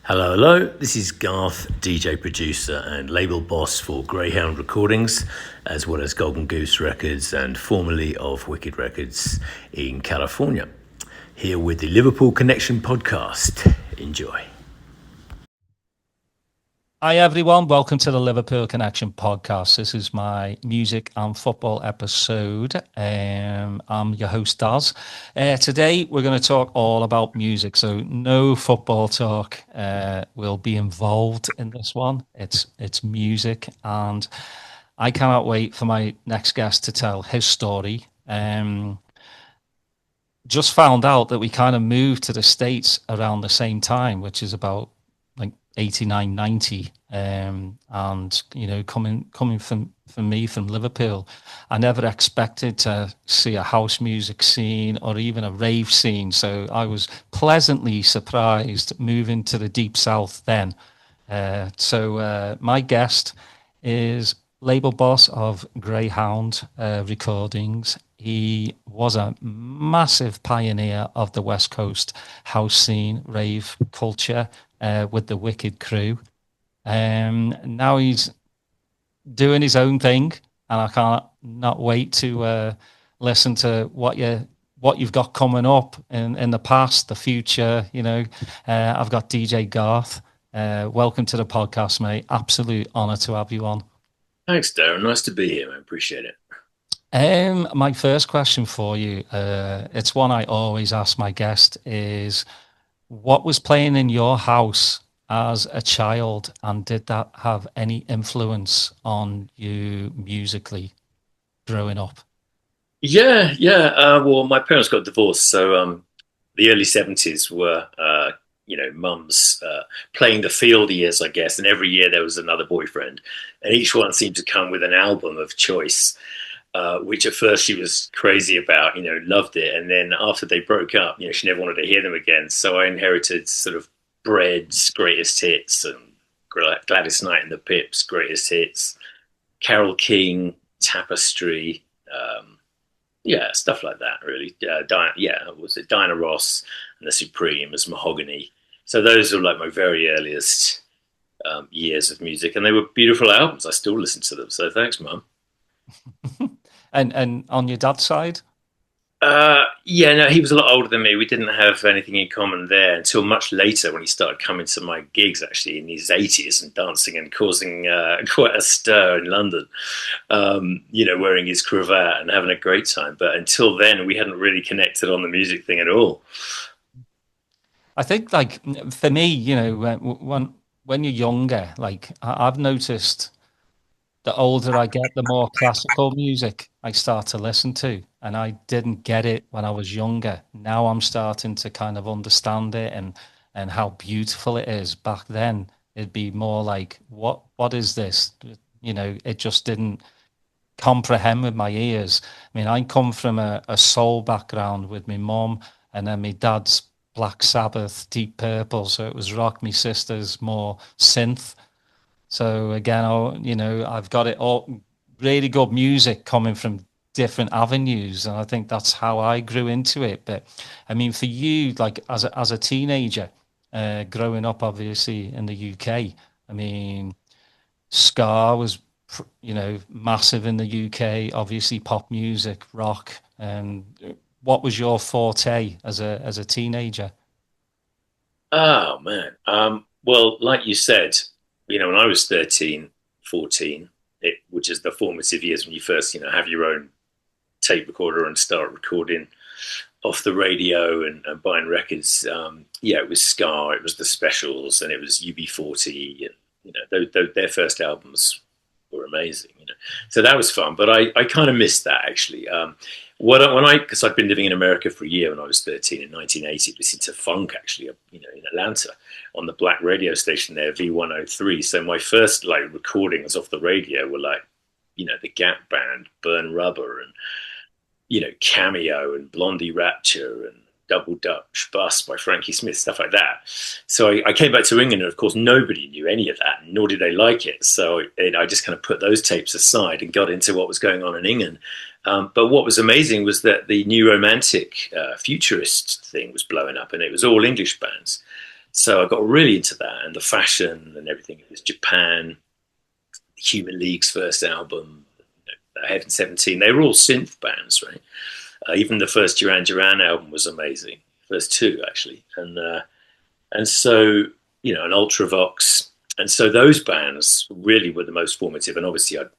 Hello. This is Garth, DJ producer and label boss for Greyhound Recordings, as well as Golden Goose Records and formerly of Wicked Records in California. Here with the Liverpool Connection podcast. Enjoy. Hi everyone, welcome to the Liverpool Connection podcast. This is my music and football episode. I'm your host Daz. Today we're going to talk all about music, so no football talk will be involved in this one. It's music, and I cannot wait for my next guest to tell his story. Just found out that we kind of moved to the States around the same time, which is about 89, 90, and you know, coming from me from Liverpool, I never expected to see a house music scene or even a rave scene. So I was pleasantly surprised moving to the deep south then. So my guest is label boss of Greyhound Recordings. He was a massive pioneer of the West Coast house scene, rave culture, with the Wicked crew. Now he's doing his own thing, and I can't not wait to listen to what you've got coming up in the past, the future. You know, I've got DJ Garth. Welcome to the podcast, mate. Absolute honor to have you on. Thanks, Darren. Nice to be here, man. Appreciate it. My first question for you, it's one I always ask my guest, is what was playing in your house as a child, and did that have any influence on you musically growing up? Yeah. Well, my parents got divorced, so the early 70s were, mum's playing the field years, I guess, and every year there was another boyfriend, and each one seemed to come with an album of choice. Which at first she was crazy about, loved it. And then after they broke up, she never wanted to hear them again. So I inherited sort of Bread's greatest hits and Gladys Knight and the Pips' greatest hits, Carole King, Tapestry, stuff like that, really. Was it Diana Ross and the Supremes, Mahogany. So those are like my very earliest years of music. And they were beautiful albums. I still listen to them. So thanks, Mum. And on your dad's side? He was a lot older than me. We didn't have anything in common there until much later, when he started coming to my gigs, actually, in his 80s and dancing and causing quite a stir in London, wearing his cravat and having a great time. But until then, we hadn't really connected on the music thing at all. I think, for me, when you're younger, I've noticed the older I get, the more classical music I start to listen to. And I didn't get it when I was younger. Now I'm starting to kind of understand it and how beautiful it is. Back then, it'd be more like, what is this? It just didn't comprehend with my ears. I mean, I come from a soul background with my mum, and then my dad's Black Sabbath, Deep Purple. So it was rock. My sister's more synth. So again, I've got it all, really good music coming from different avenues, and I think that's how I grew into it. But I mean, for you, as a teenager, growing up obviously in the UK, I mean, ska was massive in the UK. Obviously, pop music, rock. And what was your forte as a teenager? Oh man, well, like you said. When I was 13, 14, which is the formative years when you first, have your own tape recorder and start recording off the radio and buying records. It was ska, it was the Specials, and it was UB40. And, their first albums were amazing. So that was fun. But I kind of missed that, actually. Because I'd been living in America for a year when I was 13 in 1980, listening to funk, actually, in Atlanta on the black radio station there, V103. So my first recordings off the radio were the Gap Band, Burn Rubber, and Cameo and Blondie Rapture and Double Dutch Bus by Frankie Smith, stuff like that. So I came back to England, and of course nobody knew any of that, nor did they like it. So I just kind of put those tapes aside and got into what was going on in England. But what was amazing was that the new romantic futurist thing was blowing up, and it was all English bands. So I got really into that and the fashion and everything. It was Japan, Human League's first album, Heaven 17. They were all synth bands, right? Even the first Duran Duran album was amazing. First two, actually. And so, and Ultravox. And so those bands really were the most formative. And obviously, I'd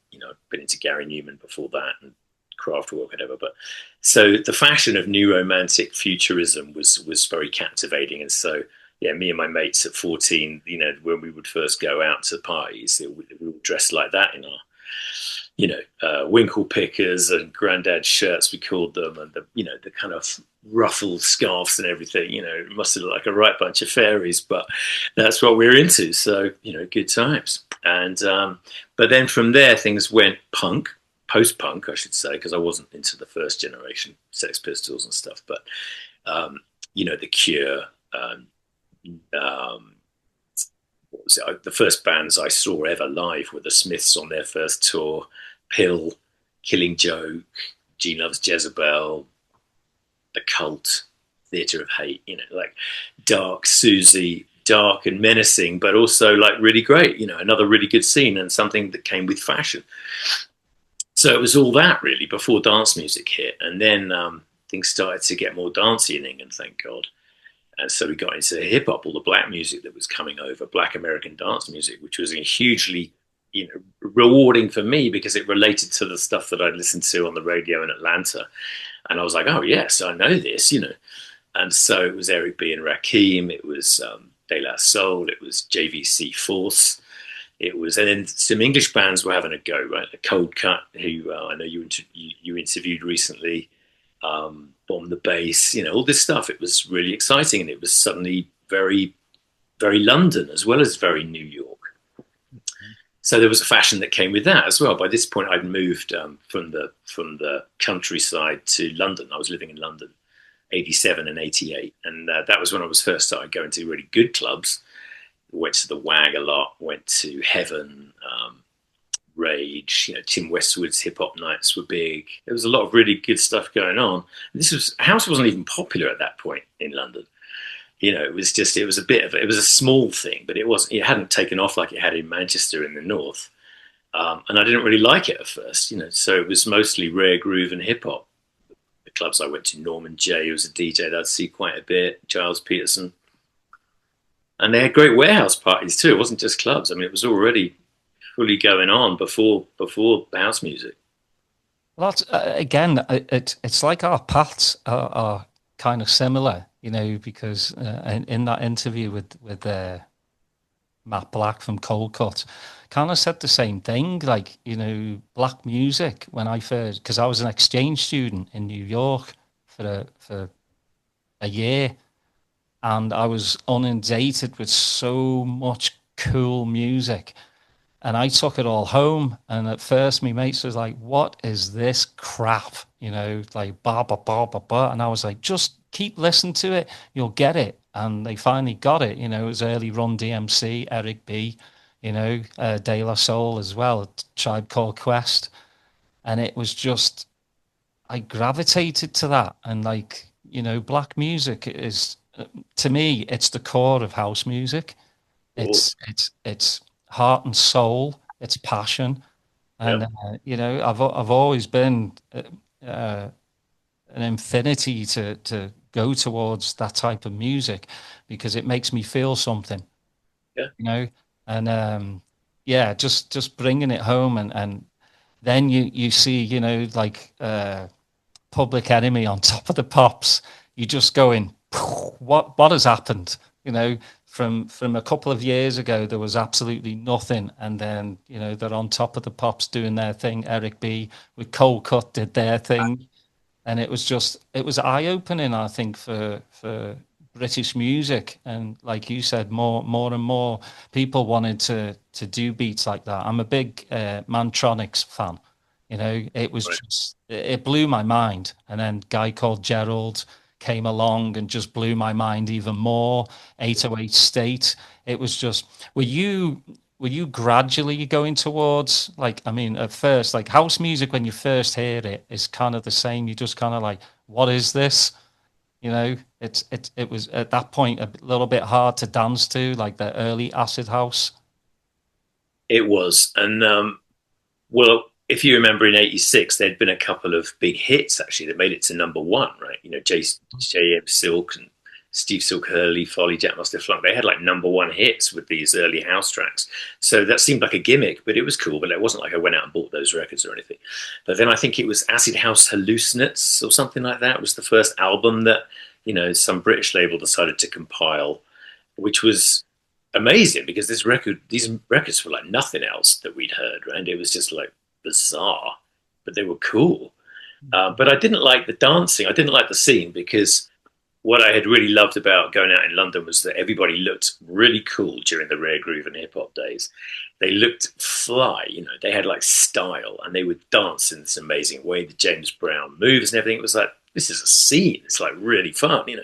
been into Gary Newman before that and Kraftwerk, whatever. But so the fashion of new romantic futurism was very captivating. And so, yeah, me and my mates at 14, when we would first go out to parties, we were dressed like that in our winkle pickers and granddad shirts, we called them, and the kind of ruffled scarves and everything. It must have looked like a right bunch of fairies, but that's what we were into. So, good times. And but then from there, things went punk, post-punk, I should say, because I wasn't into the first generation Sex Pistols and stuff. But The Cure. What was it? The first bands I saw ever live were the Smiths on their first tour, Pill, Killing Joke, Gene Loves Jezebel, The Cult, Theatre of Hate, like dark Susie, dark and menacing, but also like really great, another really good scene and something that came with fashion. So it was all that really before dance music hit. And then things started to get more dancey in England, thank God. And so we got into hip hop, all the black music that was coming over, black American dance music, which was hugely, rewarding for me because it related to the stuff that I'd listened to on the radio in Atlanta. And I was like, oh, yes, I know this, And so it was Eric B. and Rakim. It was De La Soul. It was JVC Force. It was, and then some English bands were having a go, right? A Cold Cut, who I know you interviewed recently. Bomb the Bass, all this stuff. It was really exciting, and it was suddenly very, very London as well as very New York. So there was a fashion that came with that as well. By this point, I'd moved from the countryside to London. I was living in London, 87 and 88, and that was when I was first started going to really good clubs. Went to the Wag a lot. Went to Heaven. Rage, Tim Westwood's hip hop nights were big. There was a lot of really good stuff going on. House wasn't even popular at that point in London. It was a small thing, but it hadn't taken off like it had in Manchester in the north. And I didn't really like it at first, so it was mostly rare groove and hip hop. The clubs I went to, Norman Jay, who was a DJ that I'd see quite a bit, Giles Peterson. And they had great warehouse parties too. It wasn't just clubs. I mean, it was already fully going on before the house music. Well, that's, again, it's like our paths are kind of similar, because in that interview with Matt Black from Cold Cut, kind of said the same thing. Like, black music when I first, because I was an exchange student in New York for a year, and I was inundated with so much cool music. And I took it all home. And at first, my mates was like, what is this crap? Like, ba, ba, ba, ba, ba. And I was like, just keep listening to it. You'll get it. And they finally got it. It was early Run DMC, Eric B., De La Soul as well, Tribe Called Quest. And it was just, I gravitated to that. And like, black music is, to me, it's the core of house music. It's heart and soul, it's passion, and I've always been an infinity to go towards that type of music because it makes me feel something, and just bringing it home, and then you see like Public Enemy on Top of the Pops, you just going, what has happened, From a couple of years ago, there was absolutely nothing, and then they're on Top of the Pops doing their thing. Eric B. with Cold Cut did their thing, and it was eye opening, I think, for British music. And like you said, more and more people wanted to do beats like that. I'm a big Mantronics fan. It was just it blew my mind. And then guy called Gerald came along and just blew my mind even more. 808 State. It was just, were you gradually going towards, like, I mean, at first, like house music, when you first hear it, is kind of the same. You just kind of like, what is this? You know, it was at that point a little bit hard to dance to, like the early acid house. It was, and well, if you remember in '86, there'd been a couple of big hits actually that made it to number one, right? You know, J.M. Silk and Steve Silk Hurley, Folly, Jack Must Have Flunk. They had like number one hits with these early house tracks. So that seemed like a gimmick, but it was cool. But it wasn't like I went out and bought those records or anything. But then I think it was Acid House Hallucinates or something like that. It was the first album that, you know, some British label decided to compile, which was amazing because these records were like nothing else that we'd heard, right? And it was just like bizarre, but they were cool. But I didn't like the dancing. I didn't like the scene because what I had really loved about going out in London was that everybody looked really cool during the rare groove and hip hop days. They looked fly, you know, they had like style and they would dance in this amazing way, the James Brown moves and everything. It was like, this is a scene. It's like really fun, you know.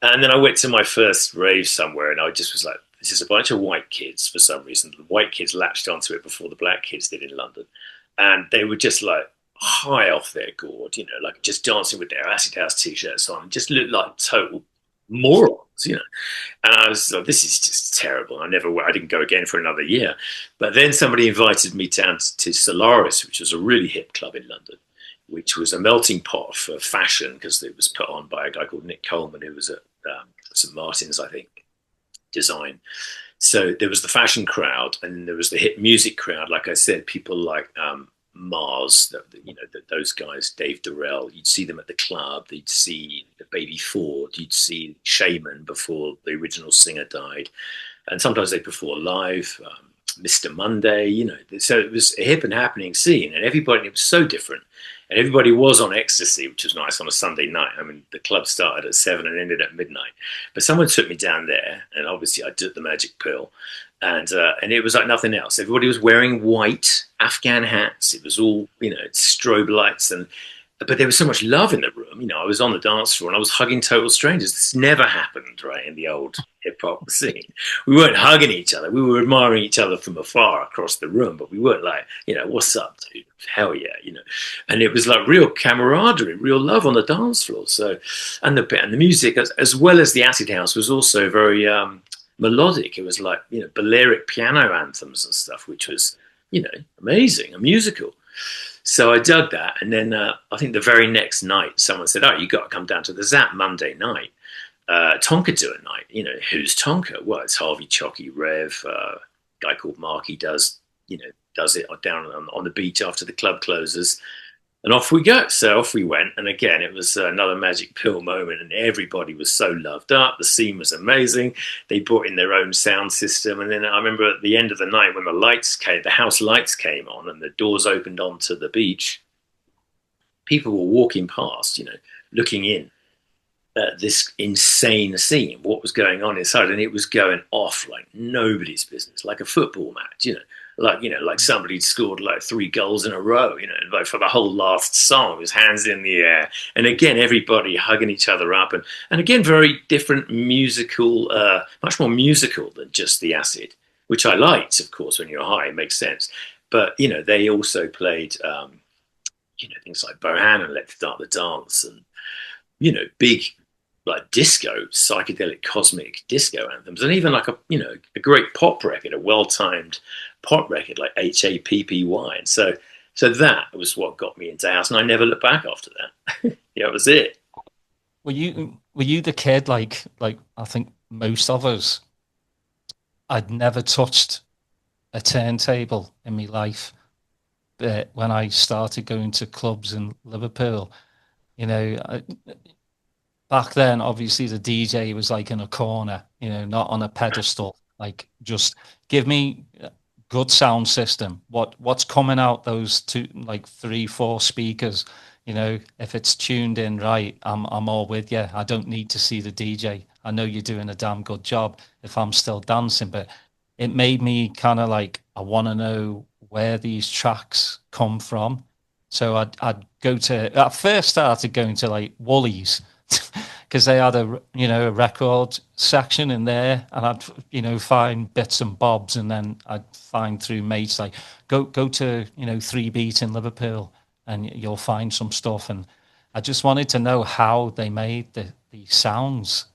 And then I went to my first rave somewhere and I just was like, this is a bunch of white kids for some reason. The white kids latched onto it before the black kids did in London. And they were just like high off their gourd, you know, like just dancing with their acid house t-shirts on, just looked like total morons, you know. And I was like, this is just terrible. I didn't go again for another year. But then somebody invited me down to Solaris, which was a really hip club in London, which was a melting pot for fashion because it was put on by a guy called Nick Coleman, who was at St. Martin's, I think, design. So there was the fashion crowd and there was the hip music crowd. Like I said, people like Mars, you know, those guys, Dave Durrell, you'd see them at the club. You'd see the Baby Ford. You'd see Shaman before the original singer died. And sometimes they perform live. Mr. Monday, you know. So it was a hip and happening scene and everybody, it was so different. And everybody was on ecstasy, which was nice on a Sunday night. I mean, the club started at 7 and ended at midnight. But someone took me down there, and obviously I took the magic pill, and it was like nothing else. Everybody was wearing white Afghan hats. It was all, you know, strobe lights, but there was so much love in the room. You know, I was on the dance floor and I was hugging total strangers. This never happened, right, in the old hip hop scene. We weren't hugging each other. We were admiring each other from afar across the room, but we weren't like, you know, what's up, dude? Hell yeah, you know. And it was like real camaraderie, real love on the dance floor. So, and the music, as well as the acid house, was also very melodic. It was like, you know, Balearic piano anthems and stuff, which was, you know, amazing, a musical. So I dug that, and then I think the very next night, someone said, "Oh, you got to come down to the Zap Monday night, Tonka do it night." You know, who's Tonka? Well, it's Harvey, Chocky, Rev, guy called Marky does it down on the beach after the club closes, and off we go. So off we went, and again, it was another magic pill moment, and everybody was so loved up. The scene was amazing. They brought in their own sound system, and then I remember at the end of the night when the house lights came on, and the doors opened onto the beach. People were walking past, you know, looking in at this insane scene, what was going on inside, and it was going off like nobody's business, like a football match, you know. Like somebody scored like 3 goals in a row, you know, like for the whole last song, his hands in the air. And again, everybody hugging each other up. And again, very different musical, much more musical than just the acid, which I liked, of course, when you're high, it makes sense. But, you know, they also played, you know, things like Bohan and Let's Start the Dance and, you know, big like disco, psychedelic, cosmic disco anthems, and even like a great pop record, a well-timed pop record like HAPPY. And so that was what got me into house, and I never looked back after that. Yeah, that was it. Were you the kid like I think most of us? I'd never touched a turntable in my life, but when I started going to clubs in Liverpool, you know, back then, obviously the DJ was like in a corner, you know, not on a pedestal. Like, just give me a good sound system. What's coming out those two, like 3, 4 speakers? You know, if it's tuned in right, I'm all with you. I don't need to see the DJ. I know you're doing a damn good job if I'm still dancing. But it made me kind of like, I want to know where these tracks come from. So I'd go to, at first started going to like Woolies because they had a record section in there, and I'd find bits and bobs, and then I'd find through mates like go to 3 Beat in Liverpool and you'll find some stuff. And I just wanted to know how they made these sounds,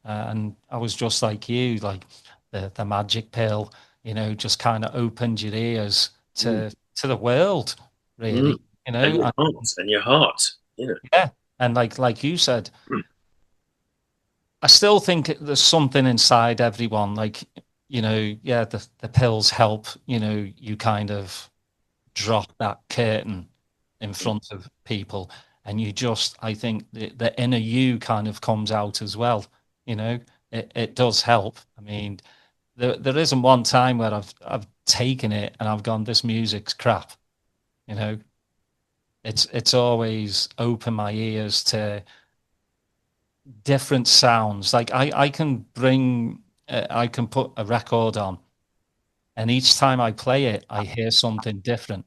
and I was just like you, like the magic pill, just kind of opened your ears Mm, to the world, mm. really, And your and heart, and your heart, you know. yeah, and like you said, I still think there's something inside everyone, like, yeah, the pills help, you kind of drop that curtain in front of people, and you just, I think the inner you kind of comes out as well. It does help. I mean, there isn't one time where I've taken it and I've gone, this music's crap. You know, it's always opened my ears to different sounds. Like I can I can put a record on, and each time I play it, I hear something different.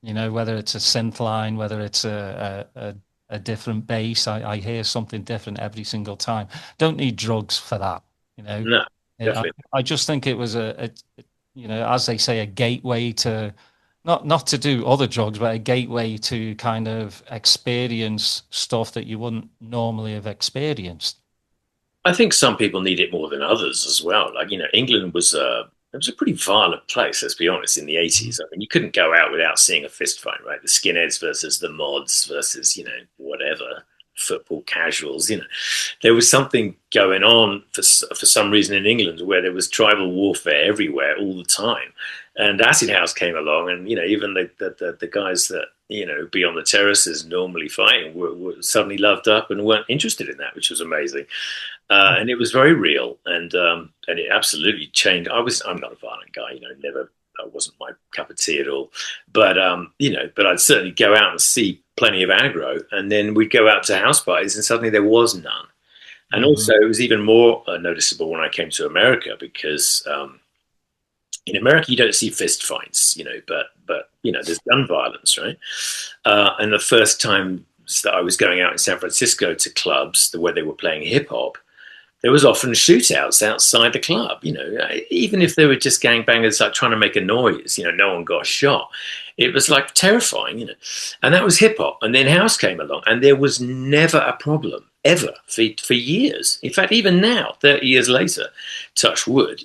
Whether it's a synth line, whether it's a different bass, I hear something different every single time. Don't need drugs for that, you know. No, Yeah, definitely. I just think it was as they say, a gateway to not to do other drugs, but a gateway to kind of experience stuff that you wouldn't normally have experienced. I think some people need it more than others as well. Like, England was it was a pretty violent place, let's be honest, in the 80s. I mean, you couldn't go out without seeing a fist fight, right? The skinheads versus the mods versus, whatever, football casuals, There was something going on for some reason in England where there was tribal warfare everywhere all the time. And Acid House came along, and, even the guys that, be on the terraces normally fighting were suddenly loved up and weren't interested in that, which was amazing. And it was very real, and it absolutely changed. I'm not a violent guy, never. That wasn't my cup of tea at all. But but I'd certainly go out and see plenty of aggro, and then we'd go out to house parties, and suddenly there was none. And Hmm. also, it was even more noticeable when I came to America because in America you don't see fist fights, but there's gun violence, right? And the first time that I was going out in San Francisco to clubs where they were playing hip hop, there was often shootouts outside the club. Even if they were just gangbangers like trying to make a noise, no one got shot. It was like terrifying, And that was hip hop. And then house came along, and there was never a problem ever for years. In fact, even now, 30 years later, touch wood,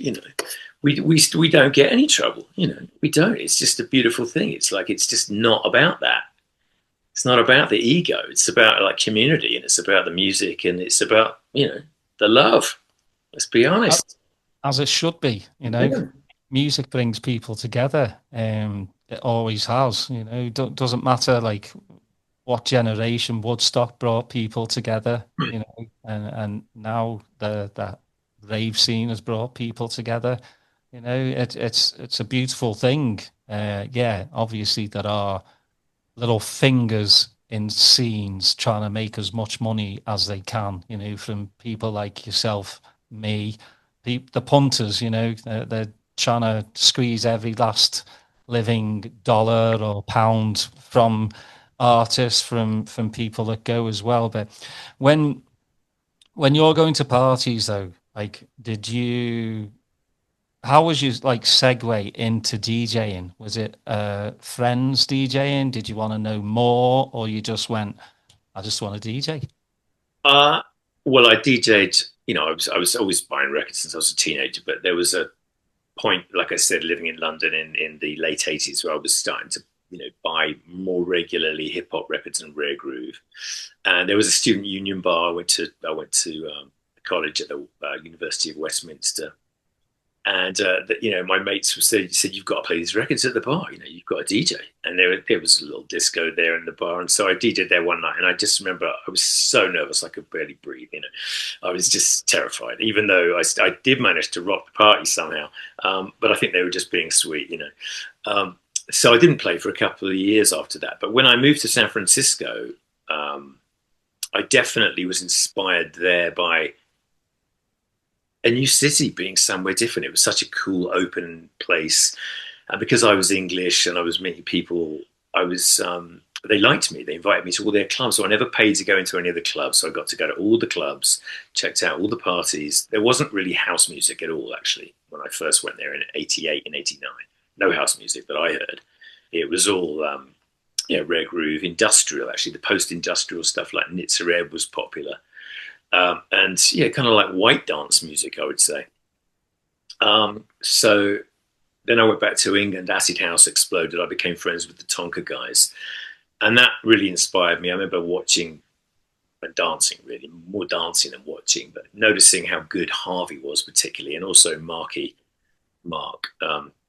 we don't get any trouble. We don't. It's just a beautiful thing. It's like it's just not about that. It's not about the ego. It's about like community, and it's about the music, and it's about the love. Let's be honest. As it should be, Yeah. music brings people together. It always has, doesn't matter like what generation. Woodstock brought people together, and now the rave scene has brought people together. It's a beautiful thing. Yeah, obviously there are little fingers in scenes trying to make as much money as they can, from people like yourself, me, the punters, they're trying to squeeze every last living dollar or pound from artists, from people that go as well. But when when you're going to parties though, like, how was your like segue into DJing? Was it friends DJing? Did you want to know more, or you just went, I just want to DJ? Uh, well, I DJ'd. I was always buying records since I was a teenager, but there was a point, like I said, living in London in the late '80s, where I was starting to buy more regularly hip hop records and rare groove. And there was a student union bar. I went to college at the University of Westminster. And my mates said you've got to play these records at the bar. You've got a DJ, and there was a little disco there in the bar, and so I DJed there one night, and I just remember I was so nervous I could barely breathe. I was just terrified, even though I did manage to rock the party somehow. But I think they were just being sweet. So I didn't play for a couple of years after that. But when I moved to San Francisco, I definitely was inspired there by a new city being somewhere different. It was such a cool, open place, and because I was English and I was meeting people, I was. They liked me. They invited me to all their clubs, so I never paid to go into any of the clubs. So I got to go to all the clubs, checked out all the parties. There wasn't really house music at all, actually, when I first went there in '88 and '89. No house music that I heard. It was all rare groove, industrial. Actually, the post-industrial stuff like Nitzer Ebb was popular. and yeah, kind of like white dance music, I would say. So then I went back to England. Acid House exploded. I became friends with the Tonka guys, and that really inspired me. I remember watching and dancing, really more dancing than watching, but noticing how good Harvey was, particularly, and also Mark,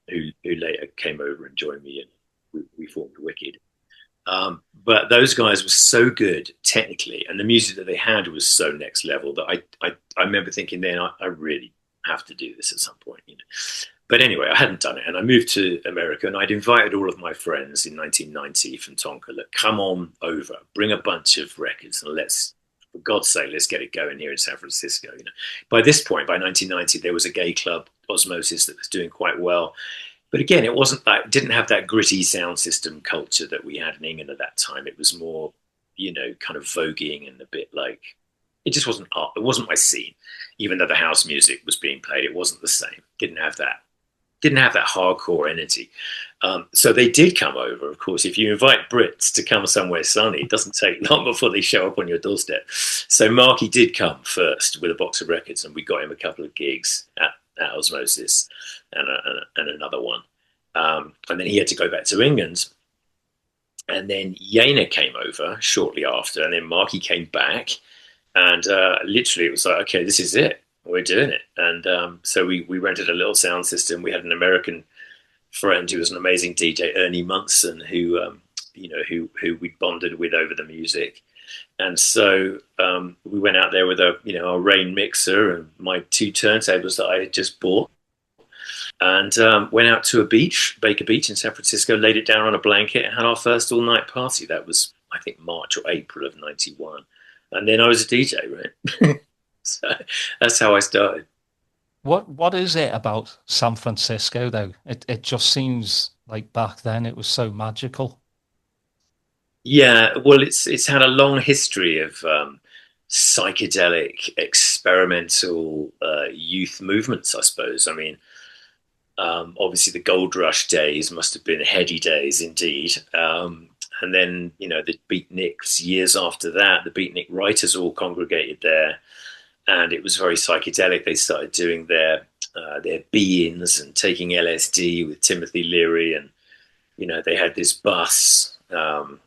who later came over and joined me, and we formed Wicked. But those guys were so good technically, and the music that they had was so next level that I remember thinking then I really have to do this at some point, you know. But anyway, I hadn't done it, and I moved to America, and I'd invited all of my friends in 1990 from Tonka, look, come on over, bring a bunch of records, and let's, for God's sake, let's get it going here in San Francisco. You know, by this point, by 1990, there was a gay club, Osmosis, that was doing quite well. But again, it wasn't that, didn't have that gritty sound system culture that we had in England at that time. It was more, you know, kind of voguing and a bit like, it just wasn't art. It wasn't my scene. Even though the house music was being played, it wasn't the same. Didn't have that hardcore energy. So they did come over, of course. If you invite Brits to come somewhere sunny, it doesn't take long before they show up on your doorstep. So Marky did come first with a box of records, and we got him a couple of gigs at Osmosis and another one. And then he had to go back to England. And then Yana came over shortly after, and then Marky came back. And literally it was like, okay, this is it. We're doing it. And so we rented a little sound system. We had an American friend who was an amazing DJ, Ernie Munson, who who we bonded with over the music. And so we went out there with our Rain mixer and my two turntables that I had just bought, and went out to a beach, Baker Beach in San Francisco, laid it down on a blanket and had our first all night party. That was, I think, March or April of '91. And then I was a DJ, right? So that's how I started. What is it about San Francisco though? It just seems like back then it was so magical. Yeah, well, it's had a long history of psychedelic, experimental youth movements, I suppose. I mean, obviously the gold rush days must have been heady days indeed. And then, the beatniks, years after that, the beatnik writers all congregated there, and it was very psychedelic. They started doing their be-ins and taking LSD with Timothy Leary, and they had this bus that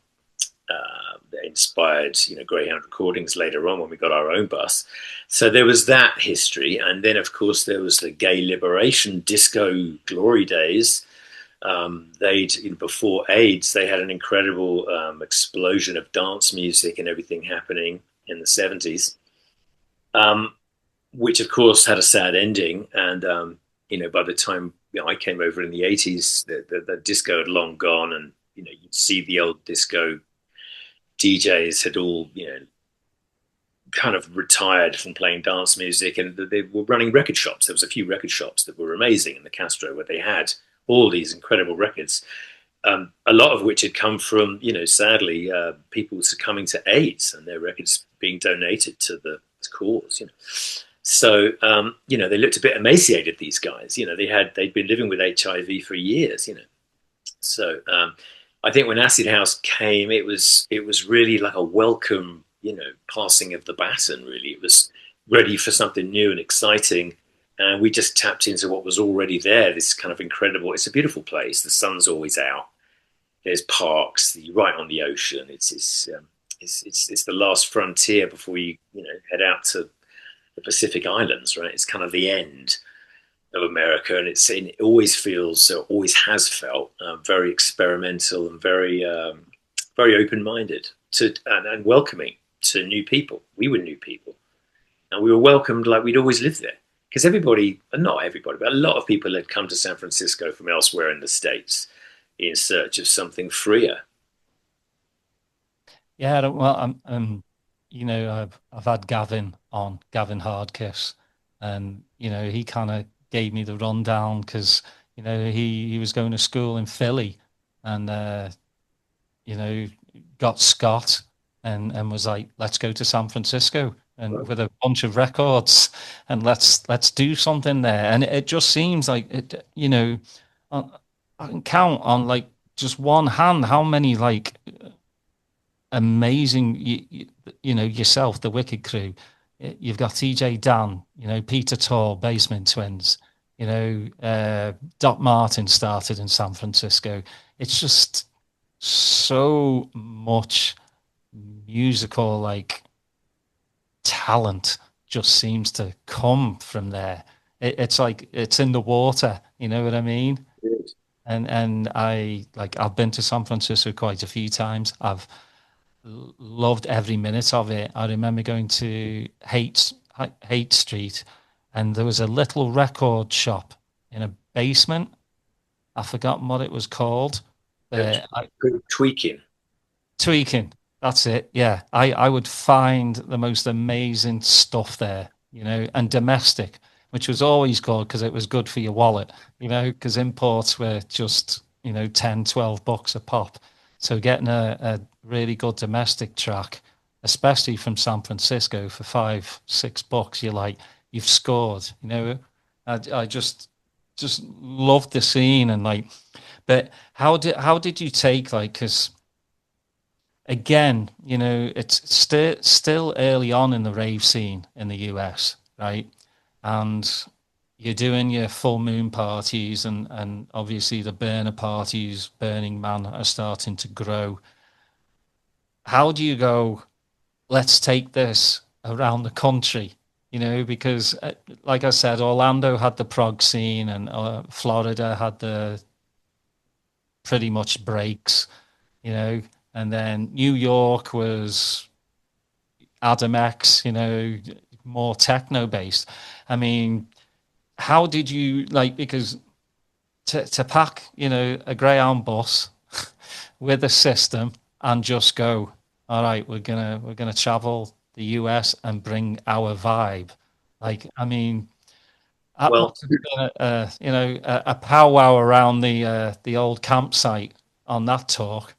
inspired Greyhound recordings later on when we got our own bus. So there was that history, and then of course there was the gay liberation disco glory days. Before AIDS, they had an incredible explosion of dance music and everything happening in the 70s, which of course had a sad ending. And by the time I came over in the 80s, the disco had long gone, and you'd see the old disco DJs had all kind of retired from playing dance music, and they were running record shops. There was a few record shops that were amazing in the Castro, where they had all these incredible records, a lot of which had come from, sadly, people succumbing to AIDS and their records being donated to the cause. So they looked a bit emaciated. These guys, they'd been living with HIV for years. So I think when Acid House came, it was really like a welcome, passing of the baton. Really, it was ready for something new and exciting. And we just tapped into what was already there. This kind of incredible. It's a beautiful place. The sun's always out. There's parks. You're right on the ocean. It's the last frontier before you head out to the Pacific Islands. Right. It's kind of the end of America, and it always feels, or always has felt, very experimental and very very open-minded and welcoming to new people. We were new people, and we were welcomed like we'd always lived there. Because everybody, not everybody, but a lot of people had come to San Francisco from elsewhere in the States in search of something freer. Yeah, well, I've had Gavin on, Gavin Hardkiss, and he kind of gave me the rundown because he was going to school in Philly, and got Scott and was like, let's go to San Francisco and with a bunch of records, and let's do something there. And it just seems like it, I can count on like just one hand how many like amazing, yourself, the Wicked Crew, You've got TJ Dan, Peter Tall, Basement Twins, Doc Martin started in San Francisco. It's just so much musical like talent just seems to come from there. It's like it's in the water, you know what I mean? And I've been to San Francisco quite a few times. I've loved every minute of it. I remember going to Haight Street, and there was a little record shop in a basement. I've forgotten what it was called. Tweaking. Tweaking. That's it. Yeah. I would find the most amazing stuff there, and domestic, which was always good because it was good for your wallet, because imports were just, 10, $12 a pop. So getting a really good domestic track, especially from San Francisco for $5-6, you're like, you've scored, I just loved the scene and like, but how did you take like, because again, it's still early on in the rave scene in the US, right? And you're doing your full moon parties and obviously the burner parties, Burning Man are starting to grow. How do you go, let's take this around the country? Because like I said, Orlando had the prog scene and Florida had the pretty much breaks, and then New York was Adam X, more techno based. I mean, how did you like, because to pack, a Greyhound bus with a system and just go, all right, we're gonna travel the US and bring our vibe. Like, I mean, that Well, must have been a powwow around the old campsite on that talk.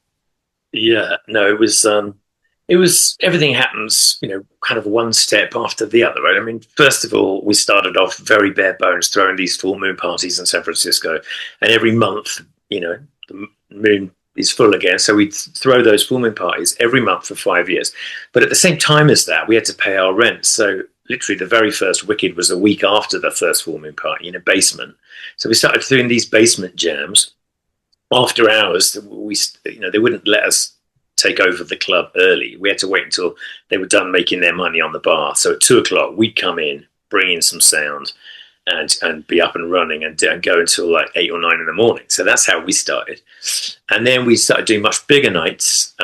yeah, no, it was everything happens, kind of one step after the other, right? I mean, first of all, we started off very bare bones, throwing these full moon parties in San Francisco, and every month, the moon is full again, so we'd throw those full moon parties every month for 5 years. But at the same time as that, we had to pay our rent. So literally, the very first Wicked was a week after the first full moon party in a basement. So we started doing these basement jams after hours. They wouldn't let us take over the club early. We had to wait until they were done making their money on the bar. So at 2 o'clock, we'd come in, bring in some sound, and be up and running and go until like 8 or 9 in the morning. So that's how we started. And then we started doing much bigger nights,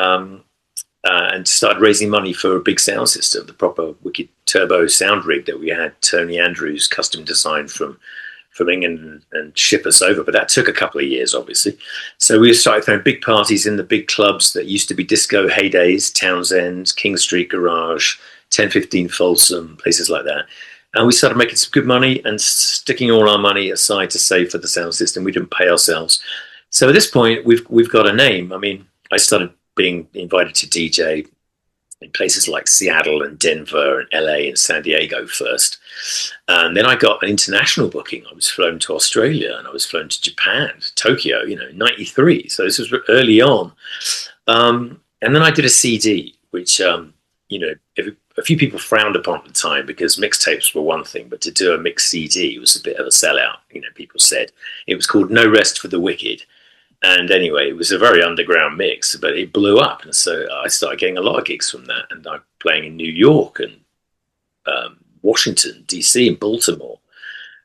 and started raising money for a big sound system, the proper Wicked Turbo sound rig that we had Tony Andrews custom designed from England and ship us over. But that took a couple of years, obviously. So we started throwing big parties in the big clubs that used to be disco heydays, Townsend, King Street Garage, 1015 Folsom, places like that. And we started making some good money and sticking all our money aside to save for the sound system. We didn't pay ourselves. So at this point, we've got a name. I mean, I started being invited to DJ in places like Seattle and Denver and LA and San Diego first. And then I got an international booking. I was flown to Australia and I was flown to Japan, Tokyo, 93. So this was early on. And then I did a CD, which, a few people frowned upon at the time because mixtapes were one thing, but to do a mixed CD was a bit of a sellout. People said it was called No Rest for the Wicked. And anyway, it was a very underground mix, but it blew up. And so I started getting a lot of gigs from that. And I'm playing in New York and Washington, D.C. and Baltimore.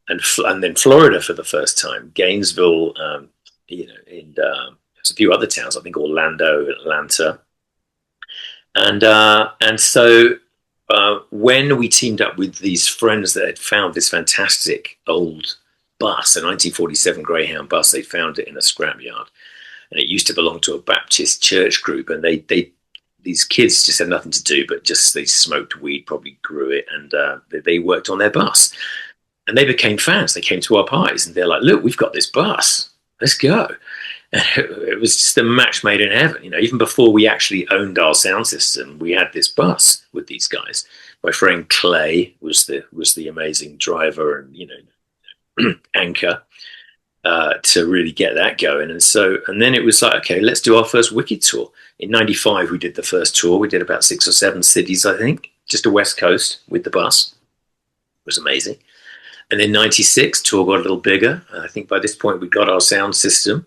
And then Florida for the first time, Gainesville, there's a few other towns, I think Orlando, Atlanta. And so when we teamed up with these friends that had found this fantastic old bus, a 1947 Greyhound bus, they found it in a scrapyard, and it used to belong to a Baptist church group, and these kids just had nothing to do but they smoked weed, probably grew it, and they worked on their bus, and they became fans. They came to our parties and they're like, look, we've got this bus, let's go. And it was just a match made in heaven. Even before we actually owned our sound system, we had this bus with these guys. My friend Clay was the amazing driver and anchor to really get that going. And then it was like, okay, let's do our first Wicked tour. In '95, we did the first tour. We did about 6 or 7 cities, I think. just a West Coast with the bus. It was amazing. And then 96, tour got a little bigger. I think by this point we got our sound system,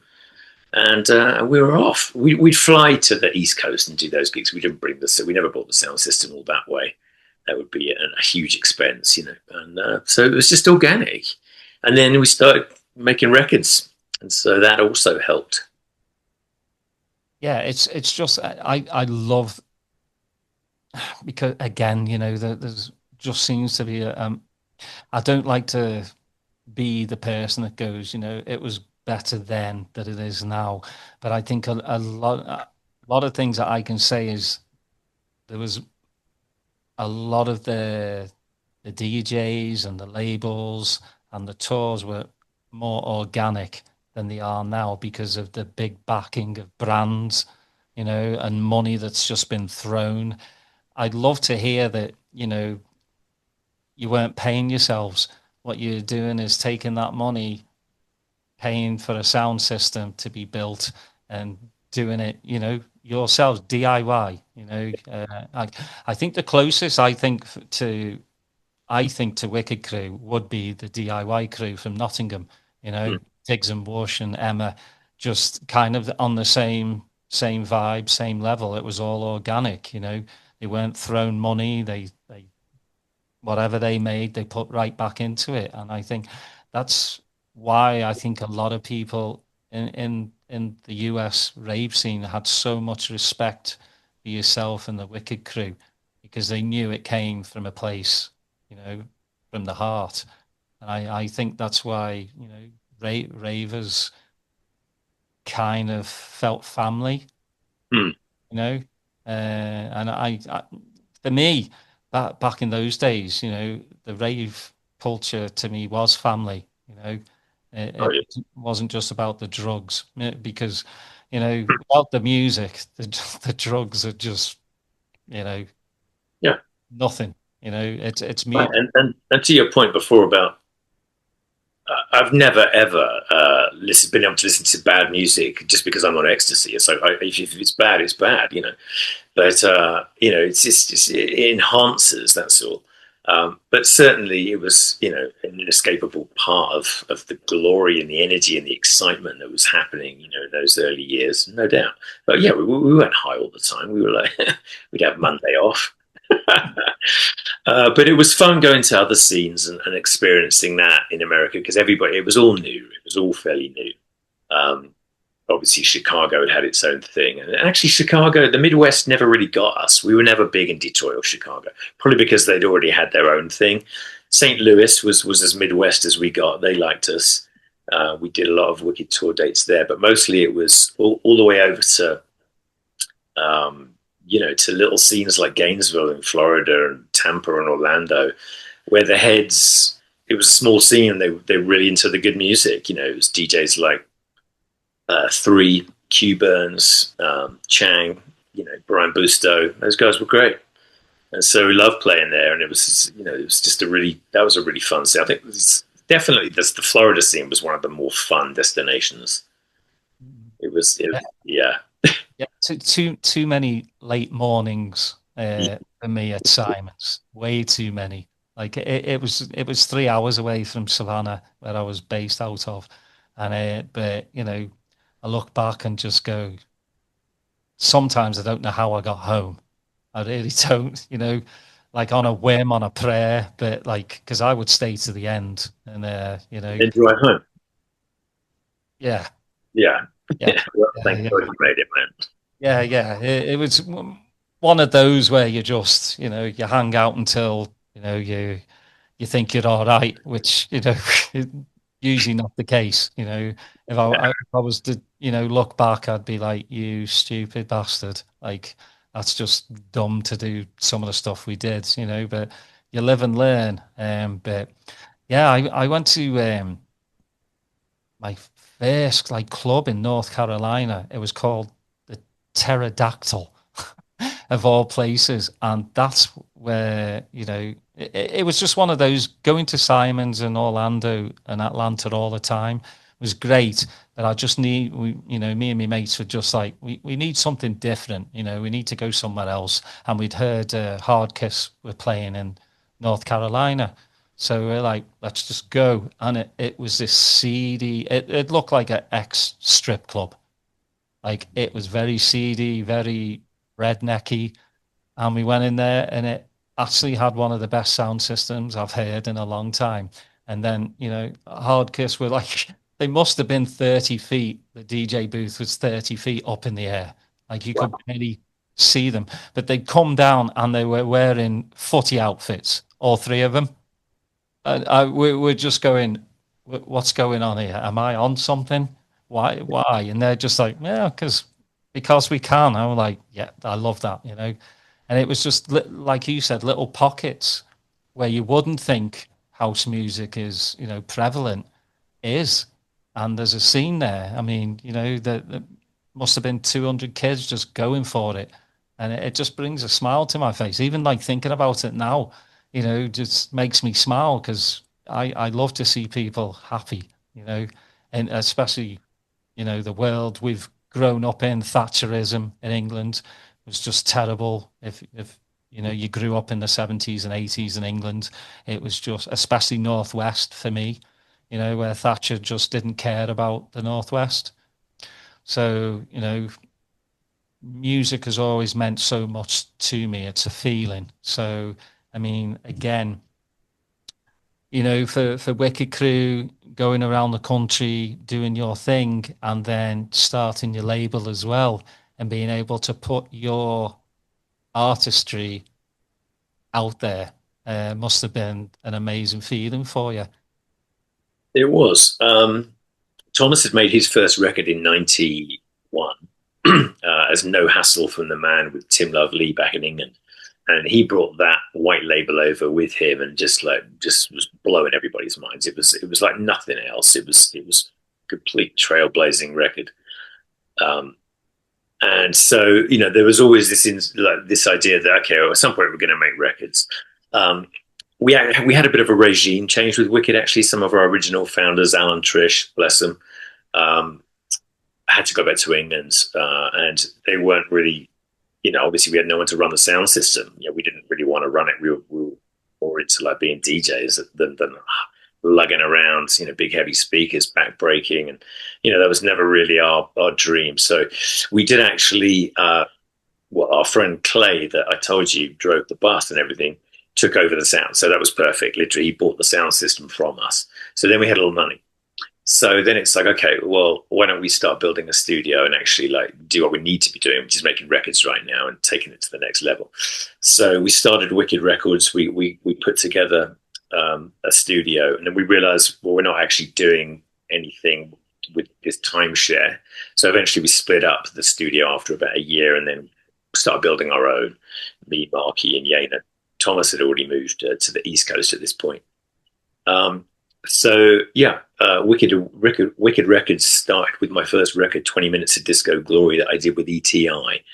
and we were off. We'd fly to the East Coast and do those gigs. We didn't bring so we never brought the sound system all that way. That would be a huge expense, you know. And so it was just organic. And then we started making records, and so that also helped. Yeah, it's just I love, because again, you know, there's just seems to be I don't like to be the person that goes, you know, it was better then than it is now. But I think a lot of things that I can say is there was a lot of the DJs and the labels and the tours were more organic than they are now because of the big backing of brands, you know, and money that's just been thrown. I'd love to hear that, you know, you weren't paying yourselves. What you're doing is taking that money, paying for a sound system to be built, and doing it, you know, yourselves, DIY. You know, I think the closest I think to Wicked Crew would be the DIY crew from Nottingham. You know, Mm. Tiggs and Wash and Emma, just kind of on the same vibe, same level. It was all organic. You know, they weren't thrown money. They whatever they made, they put right back into it. And I think that's why I think a lot of people in the US rave scene had so much respect for yourself and the Wicked Crew, because they knew it came from a place, you know, from the heart. And I think that's why, you know, ravers kind of felt family, Mm. you know. And for me, back in those days, you know, the rave culture to me was family. You know, Oh, it yeah. wasn't just about the drugs, because, you know, without the music, the drugs are just, you know, Yeah. nothing. You know, it's Right. music. And to your point before about, I've never ever been able to listen to bad music just because I'm on ecstasy. So if it's bad, it's bad, you know. But you know, it enhances, that's all. But certainly, it was, you know, an inescapable part of the glory and the energy and the excitement that was happening, you know, in those early years, no doubt. But yeah, we weren't high all the time. We were like, we'd have Monday off. But it was fun going to other scenes and experiencing that in America, because everybody, it was all new. It was all fairly new. Um, Obviously Chicago had its own thing, and actually Chicago, the Midwest never really got us. We were never big in Detroit or Chicago, probably because they'd already had their own thing. St. Louis was as Midwest as we got. They liked us. We did a lot of wicked tour dates there, but mostly it was all the way over to you know, to little scenes like Gainesville in Florida and Tampa and Orlando, where the heads, it was a small scene, and they're really into the good music. You know, it was DJs like Three, Q Burns, Chang, you know, Brian Busto. Those guys were great, and so we loved playing there. And it was, you know, it was just that was a really fun scene. I think it was definitely the Florida scene was one of the more fun destinations. Yeah, Yeah, too many late mornings for me at Simon's. Way too many. Like it was 3 hours away from Savannah, where I was based out of, and but you know, I look back and just go. Sometimes I don't know how I got home. I really don't. You know, like on a whim, on a prayer, but like because I would stay to the end, and you know, and drive home. yeah, Yeah, yeah, well, yeah, thank yeah. God you made it, man. Yeah, yeah. It was one of those where you just, you know, you hang out until, you know, you think you're all right, which, you know, is usually not the case. You know, if I was to, you know, look back, I'd be like, you stupid bastard. Like, that's just dumb to do some of the stuff we did, you know, but you live and learn. But yeah, I went to my first like club in North Carolina. It was called the Pterodactyl, of all places, and that's where, you know, it was just one of those, going to Simon's and Orlando and Atlanta all the time. was great. But I just need, me and my mates were just like, we need something different. We need to go somewhere else. And we'd heard Hard Kiss were playing in North Carolina. So we're like, let's just go. And it was this seedy, it looked like an ex strip club. Like it was very seedy, very rednecky. And we went in there and it actually had one of the best sound systems I've heard in a long time. And then, Hard Kiss were like, they must have been 30 feet. The DJ booth was 30 feet up in the air. Like you could barely see them. But they'd come down and they were wearing footy outfits, all three of them. And we're just going, what's going on here? Am I on something? Why? And they're just like, yeah, because we can. I'm like, yeah, I love that, And it was just like you said, little pockets where you wouldn't think house music is, prevalent, is, and there's a scene there. I mean, there must have been 200 kids just going for it, and it just brings a smile to my face. Even like thinking about it now, just makes me smile because I love to see people happy, and especially the world we've grown up in, Thatcherism in England was just terrible. If you grew up in the 70s and 80s in England, it was just, especially Northwest for me, where Thatcher just didn't care about the Northwest. So, music has always meant so much to me. It's a feeling. So, I mean, again, for Wicked Crew, going around the country, doing your thing, and then starting your label as well, and being able to put your artistry out there must have been an amazing feeling for you. It was. Thomas had made his first record in '91 as No Hassle from the Man with Tim Lovely back in England. And he brought that white label over with him and just was blowing everybody's minds. It was like nothing else. It was complete trailblazing record. And so, there was always this idea that, okay, well, at some point we're going to make records. We had a bit of a regime change with Wicked, actually. Some of our original founders, Alan Trish, bless them, had to go back to England, and they weren't really, obviously we had no one to run the sound system. We didn't really want to run it. We were more into like being DJs than lugging around, big heavy speakers, back breaking. And, that was never really our dream. So we did actually, our friend Clay that I told you drove the bus and everything, took over the sound. So that was perfect. Literally, he bought the sound system from us. So then we had a little money. So then it's like, okay, well, why don't we start building a studio and actually like do what we need to be doing, which is making records right now and taking it to the next level. So we started Wicked Records. We put together a studio, and then we realized, well, we're not actually doing anything with this timeshare. So eventually we split up the studio after about a year and then started building our own. Me, Marky, and Yana. Thomas had already moved to the East Coast at this point. Wicked Records started with my first record, 20 Minutes of Disco Glory, that I did with ETI.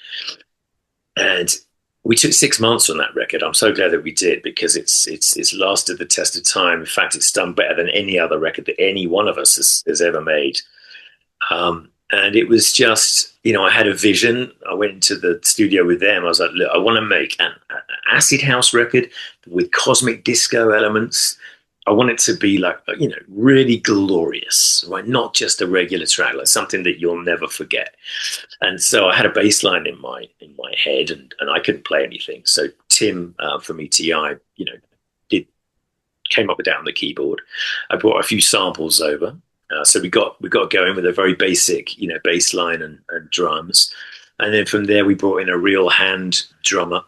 And we took 6 months on that record. I'm so glad that we did, because it's lasted the test of time. In fact, it's done better than any other record that any one of us has ever made. And it was just, I had a vision. I went into the studio with them. I was like, look, I want to make an acid house record with cosmic disco elements. I want it to be like, really glorious, right? Not just a regular track, like something that you'll never forget. And so I had a bass line in my head, and I couldn't play anything. So Tim from ETI, came up with that on the keyboard. I brought a few samples over. So we got going with a very basic, bass line and drums. And then from there, we brought in a real hand drummer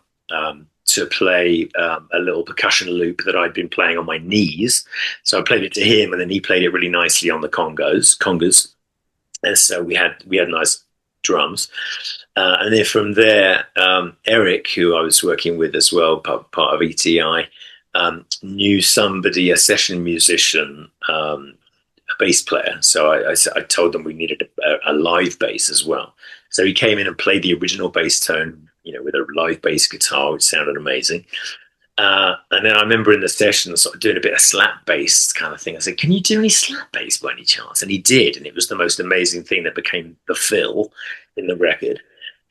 to play a little percussion loop that I'd been playing on my knees. So I played it to him, and then he played it really nicely on the congas. And so we had nice drums. And then from there, Eric, who I was working with as well, part of ETI, knew somebody, a session musician, a bass player. So I told them we needed a live bass as well. So he came in and played the original bass tone, with a live bass guitar, which sounded amazing. And then I remember in the session sort of doing a bit of slap bass kind of thing. I said, "Can you do any slap bass by any chance?" And he did, and it was the most amazing thing that became the fill in the record.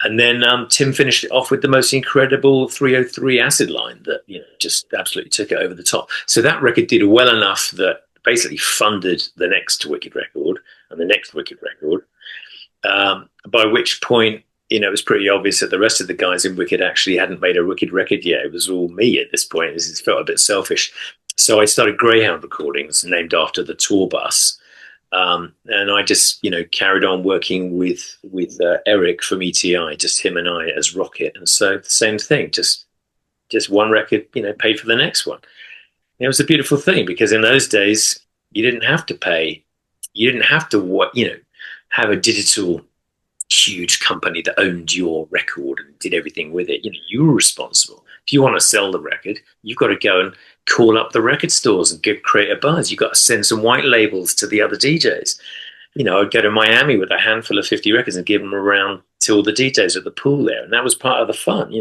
And then Tim finished it off with the most incredible 303 acid line that just absolutely took it over the top. So that record did well enough that basically funded the next Wicked record and the next Wicked record. By which point, it was pretty obvious that the rest of the guys in Wicked actually hadn't made a Wicked record yet. It was all me at this point. It felt a bit selfish. So I started Greyhound Recordings, named after the tour bus. And I just, carried on working with Eric from ETI, just him and I as Rocket. And so the same thing, just one record, paid for the next one. And it was a beautiful thing because in those days, you didn't have to pay. You didn't have to, have a digital huge company that owned your record and did everything with it. You were responsible. If you want to sell the record, you've got to go and call up the record stores and create a buzz. You've got to send some white labels to the other DJs. I'd go to Miami with a handful of 50 records and give them around to all the DJs at the pool there. And that was part of the fun,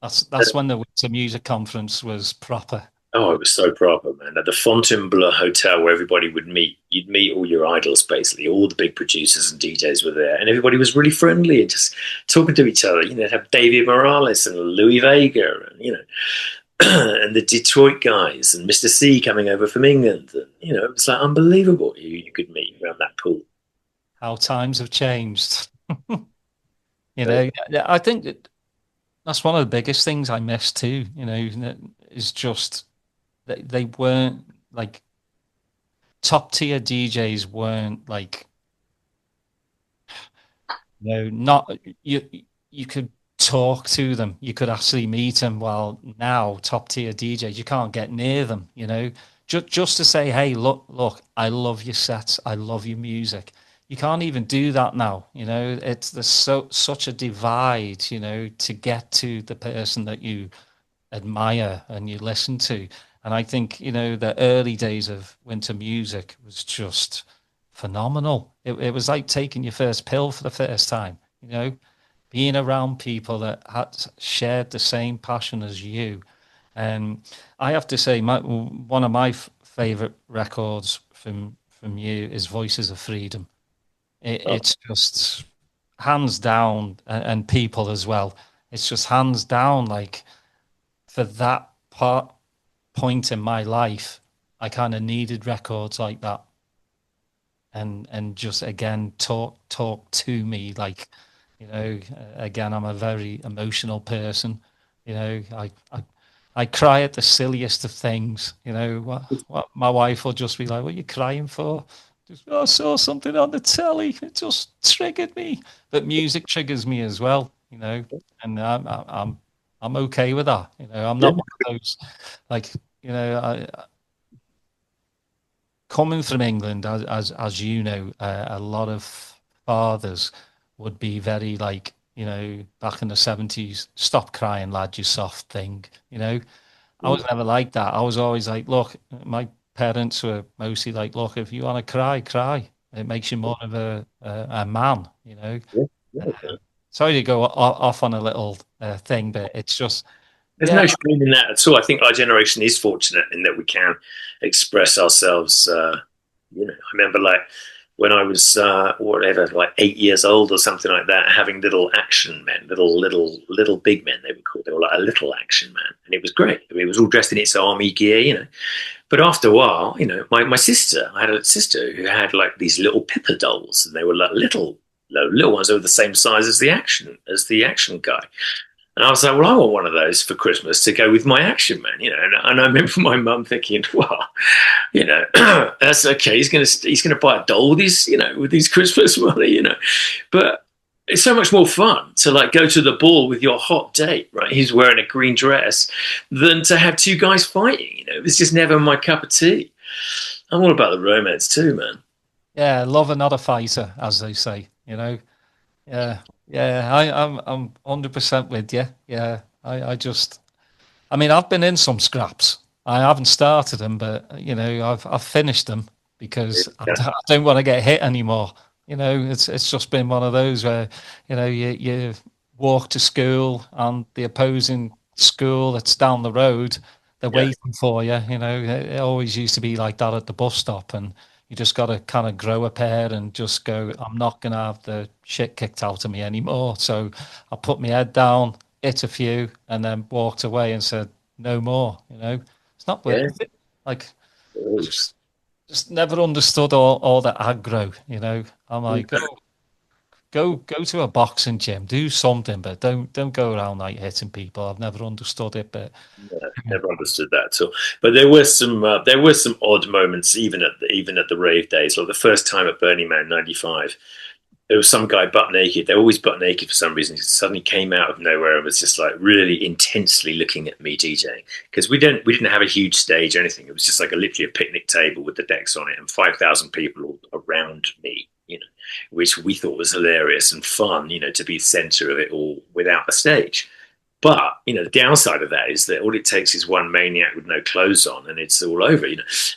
That's when the Winter Music Conference was proper. Oh, it was so proper, man. At the Fontainebleau Hotel where everybody would meet, you'd meet all your idols, basically. All the big producers and DJs were there. And everybody was really friendly and just talking to each other. They'd have David Morales and Louis Vega and, and the Detroit guys and Mr. C coming over from England. And, it was like unbelievable you could meet around that pool. How times have changed. I think that's one of the biggest things I miss too, is just they weren't like top tier DJs weren't like not you could talk to them, you could actually meet them. While now top tier DJs, you can't get near them, just to say, hey, look, I love your sets, I love your music. You can't even do that now. There's such a divide, to get to the person that you admire and you listen to. And I think, the early days of Winter Music was just phenomenal. It was like taking your first pill for the first time, being around people that had shared the same passion as you. And I have to say, one of my favorite records from you is Voices of Freedom. It's just hands down, and People as well. It's just hands down, like, for that point in my life, I kind of needed records like that, and just again talk to me, like, again, I'm a very emotional person. I cry at the silliest of things. What my wife will just be like, "What are you crying for?" Just, I saw something on the telly. It just triggered me. But music triggers me as well, and I'm okay with that. I'm not one of those, like, coming from England, as a lot of fathers would be very like, back in the 70s, stop crying, lad, you soft thing. I was never like that. I was always like, look, my parents were mostly like, look, if you want to cry, cry. It makes you more of a man, Sorry to go off on a little thing, but it's just... There's no shame in that at all. I think our generation is fortunate in that we can express ourselves. I remember, like, when I was like 8 years old or something like that, having little action men, little big men, they were called. They were like a little action man, and it was great. I mean, it was all dressed in its army gear, But after a while, my sister, I had a sister who had like these little Pippa dolls, and they were like little ones. They were the same size as the action guy. And I was like, well, I want one of those for Christmas to go with my action man, And I remember my mum thinking, well, that's okay. He's gonna buy a doll with his Christmas money, But it's so much more fun to like go to the ball with your hot date, right? He's wearing a green dress, than to have two guys fighting. It was just never my cup of tea. I'm all about the romance too, man. Yeah, lover, not a fighter, as they say. Yeah, I'm 100% with you. Yeah, I mean, I've been in some scraps. I haven't started them, but I've finished them because I don't want to get hit anymore. It's just been one of those where you walk to school and the opposing school that's down the road, they're Yeah. waiting for you. You know, it always used to be like that at the bus stop, and you just got to kind of grow a pair and just go, I'm not going to have the shit kicked out of me anymore. So I put my head down, hit a few, and then walked away and said, no more. You know, it's not Yeah. worth it. Like, I Oh. just never understood all the aggro. You know, I'm like, go to a boxing gym, do something, but don't go around like hitting people. I've never understood it, but Yeah, never understood that at all. But there were some odd moments even at the rave days. Like the first time at Burning Man '95, there was some guy butt naked. They're always butt naked for some reason. He suddenly came out of nowhere and was just like really intensely looking at me DJing, because we didn't have a huge stage or anything. It was just like literally a picnic table with the decks on it and 5,000 people all around me. Which we thought was hilarious and fun. To be the center of it all without a stage. But the downside of that is that all it takes is one maniac with no clothes on, and it's all over.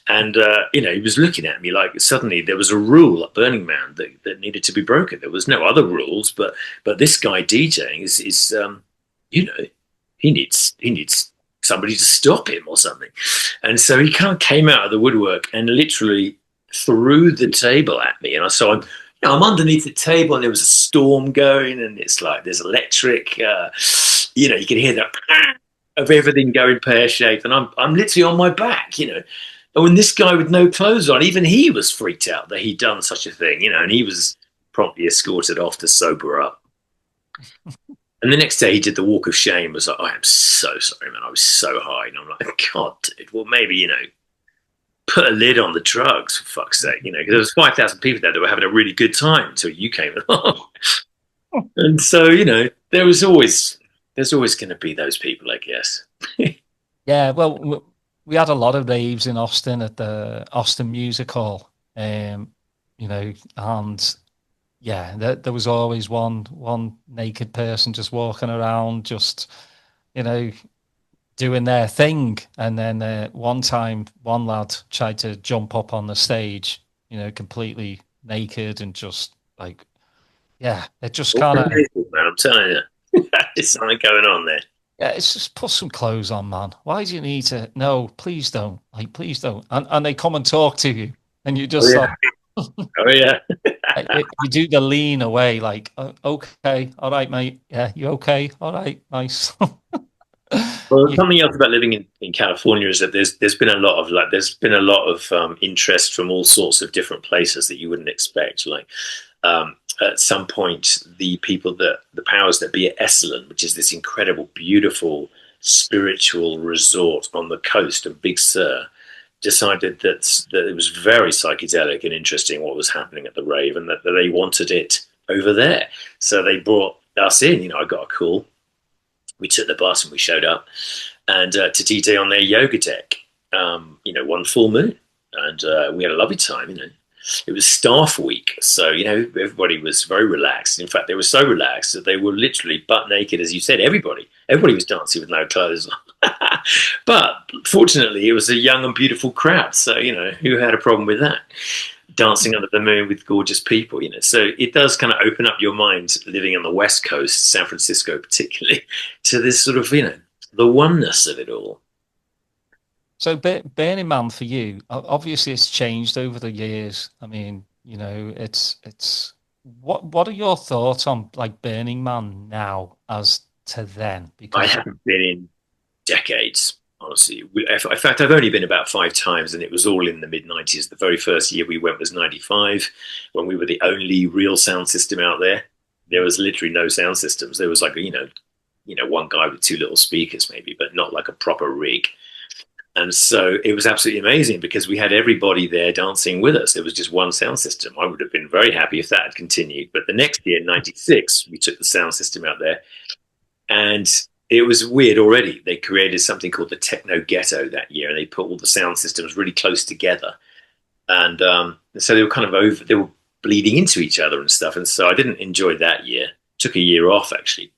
And he was looking at me like suddenly there was a rule at Burning Man that needed to be broken. There was no other rules, but this guy DJing is he needs somebody to stop him or something. And so he kind of came out of the woodwork and literally threw the table at me, and I saw him. I'm underneath the table, and there was a storm going, and it's like there's electric. You can hear that of everything going pear shaped, and I'm literally on my back. And when this guy with no clothes on, even he was freaked out that he'd done such a thing. And he was promptly escorted off to sober up. And the next day he did the walk of shame. Was like, I am so sorry, man. I was so high, and I'm like, God, dude. Well, maybe put a lid on the drugs, for fuck's sake, because there was 5,000 people there that were having a really good time until you came along. And so, there's always going to be those people, I guess. yeah, well, we had a lot of raves in Austin at the Austin Music Hall, and yeah, there was always one naked person just walking around, just you know doing their thing. And then one time, one lad tried to jump up on the stage, completely naked and just like, yeah, it just kind of, Man, I'm telling you, there's something going on there. yeah, it's just put some clothes on, man. Why do you need to? No, please don't. Like, please don't. And they come and talk to you, and you Oh just yeah, like, oh yeah. you do the lean away, like, okay, all right, mate. Yeah, you okay? All right, nice. Well, You- something else about living in California is that there's been a lot of interest from all sorts of different places that you wouldn't expect. Like at some point, the powers that be at Esalen, which is this incredible, beautiful, spiritual resort on the coast of Big Sur, decided that it was very psychedelic and interesting what was happening at the rave, and that they wanted it over there. So they brought us in. I got a call. We took the bus and we showed up, and to DJ on their yoga deck. One full moon, and we had a lovely time. It was staff week, so everybody was very relaxed. In fact, they were so relaxed that they were literally butt naked, as you said. Everybody was dancing with no clothes on. But fortunately, it was a young and beautiful crowd. So who had a problem with that? Dancing under the moon with gorgeous people. So it does kind of open up your mind living on the West Coast, San Francisco particularly, to this sort of the oneness of it all. So, Burning Man for you, obviously, it's changed over the years. I mean, it's what are your thoughts on like Burning Man now as to then? I Because haven't been in decades, honestly. In fact, I've only been about 5 times, and it was all in the mid '90s. The very first year we went was '95, when we were the only real sound system out there. There was literally no sound systems. There was like one guy with 2 little speakers, maybe, but not like a proper rig. And so it was absolutely amazing because we had everybody there dancing with us. It was just one sound system. I would have been very happy if that had continued. But the next year, '96, we took the sound system out there, and it was weird already. They created something called the Techno Ghetto that year, and they put all the sound systems really close together. And so they were kind of they were bleeding into each other and stuff. And so I didn't enjoy that year. Took a year off, actually.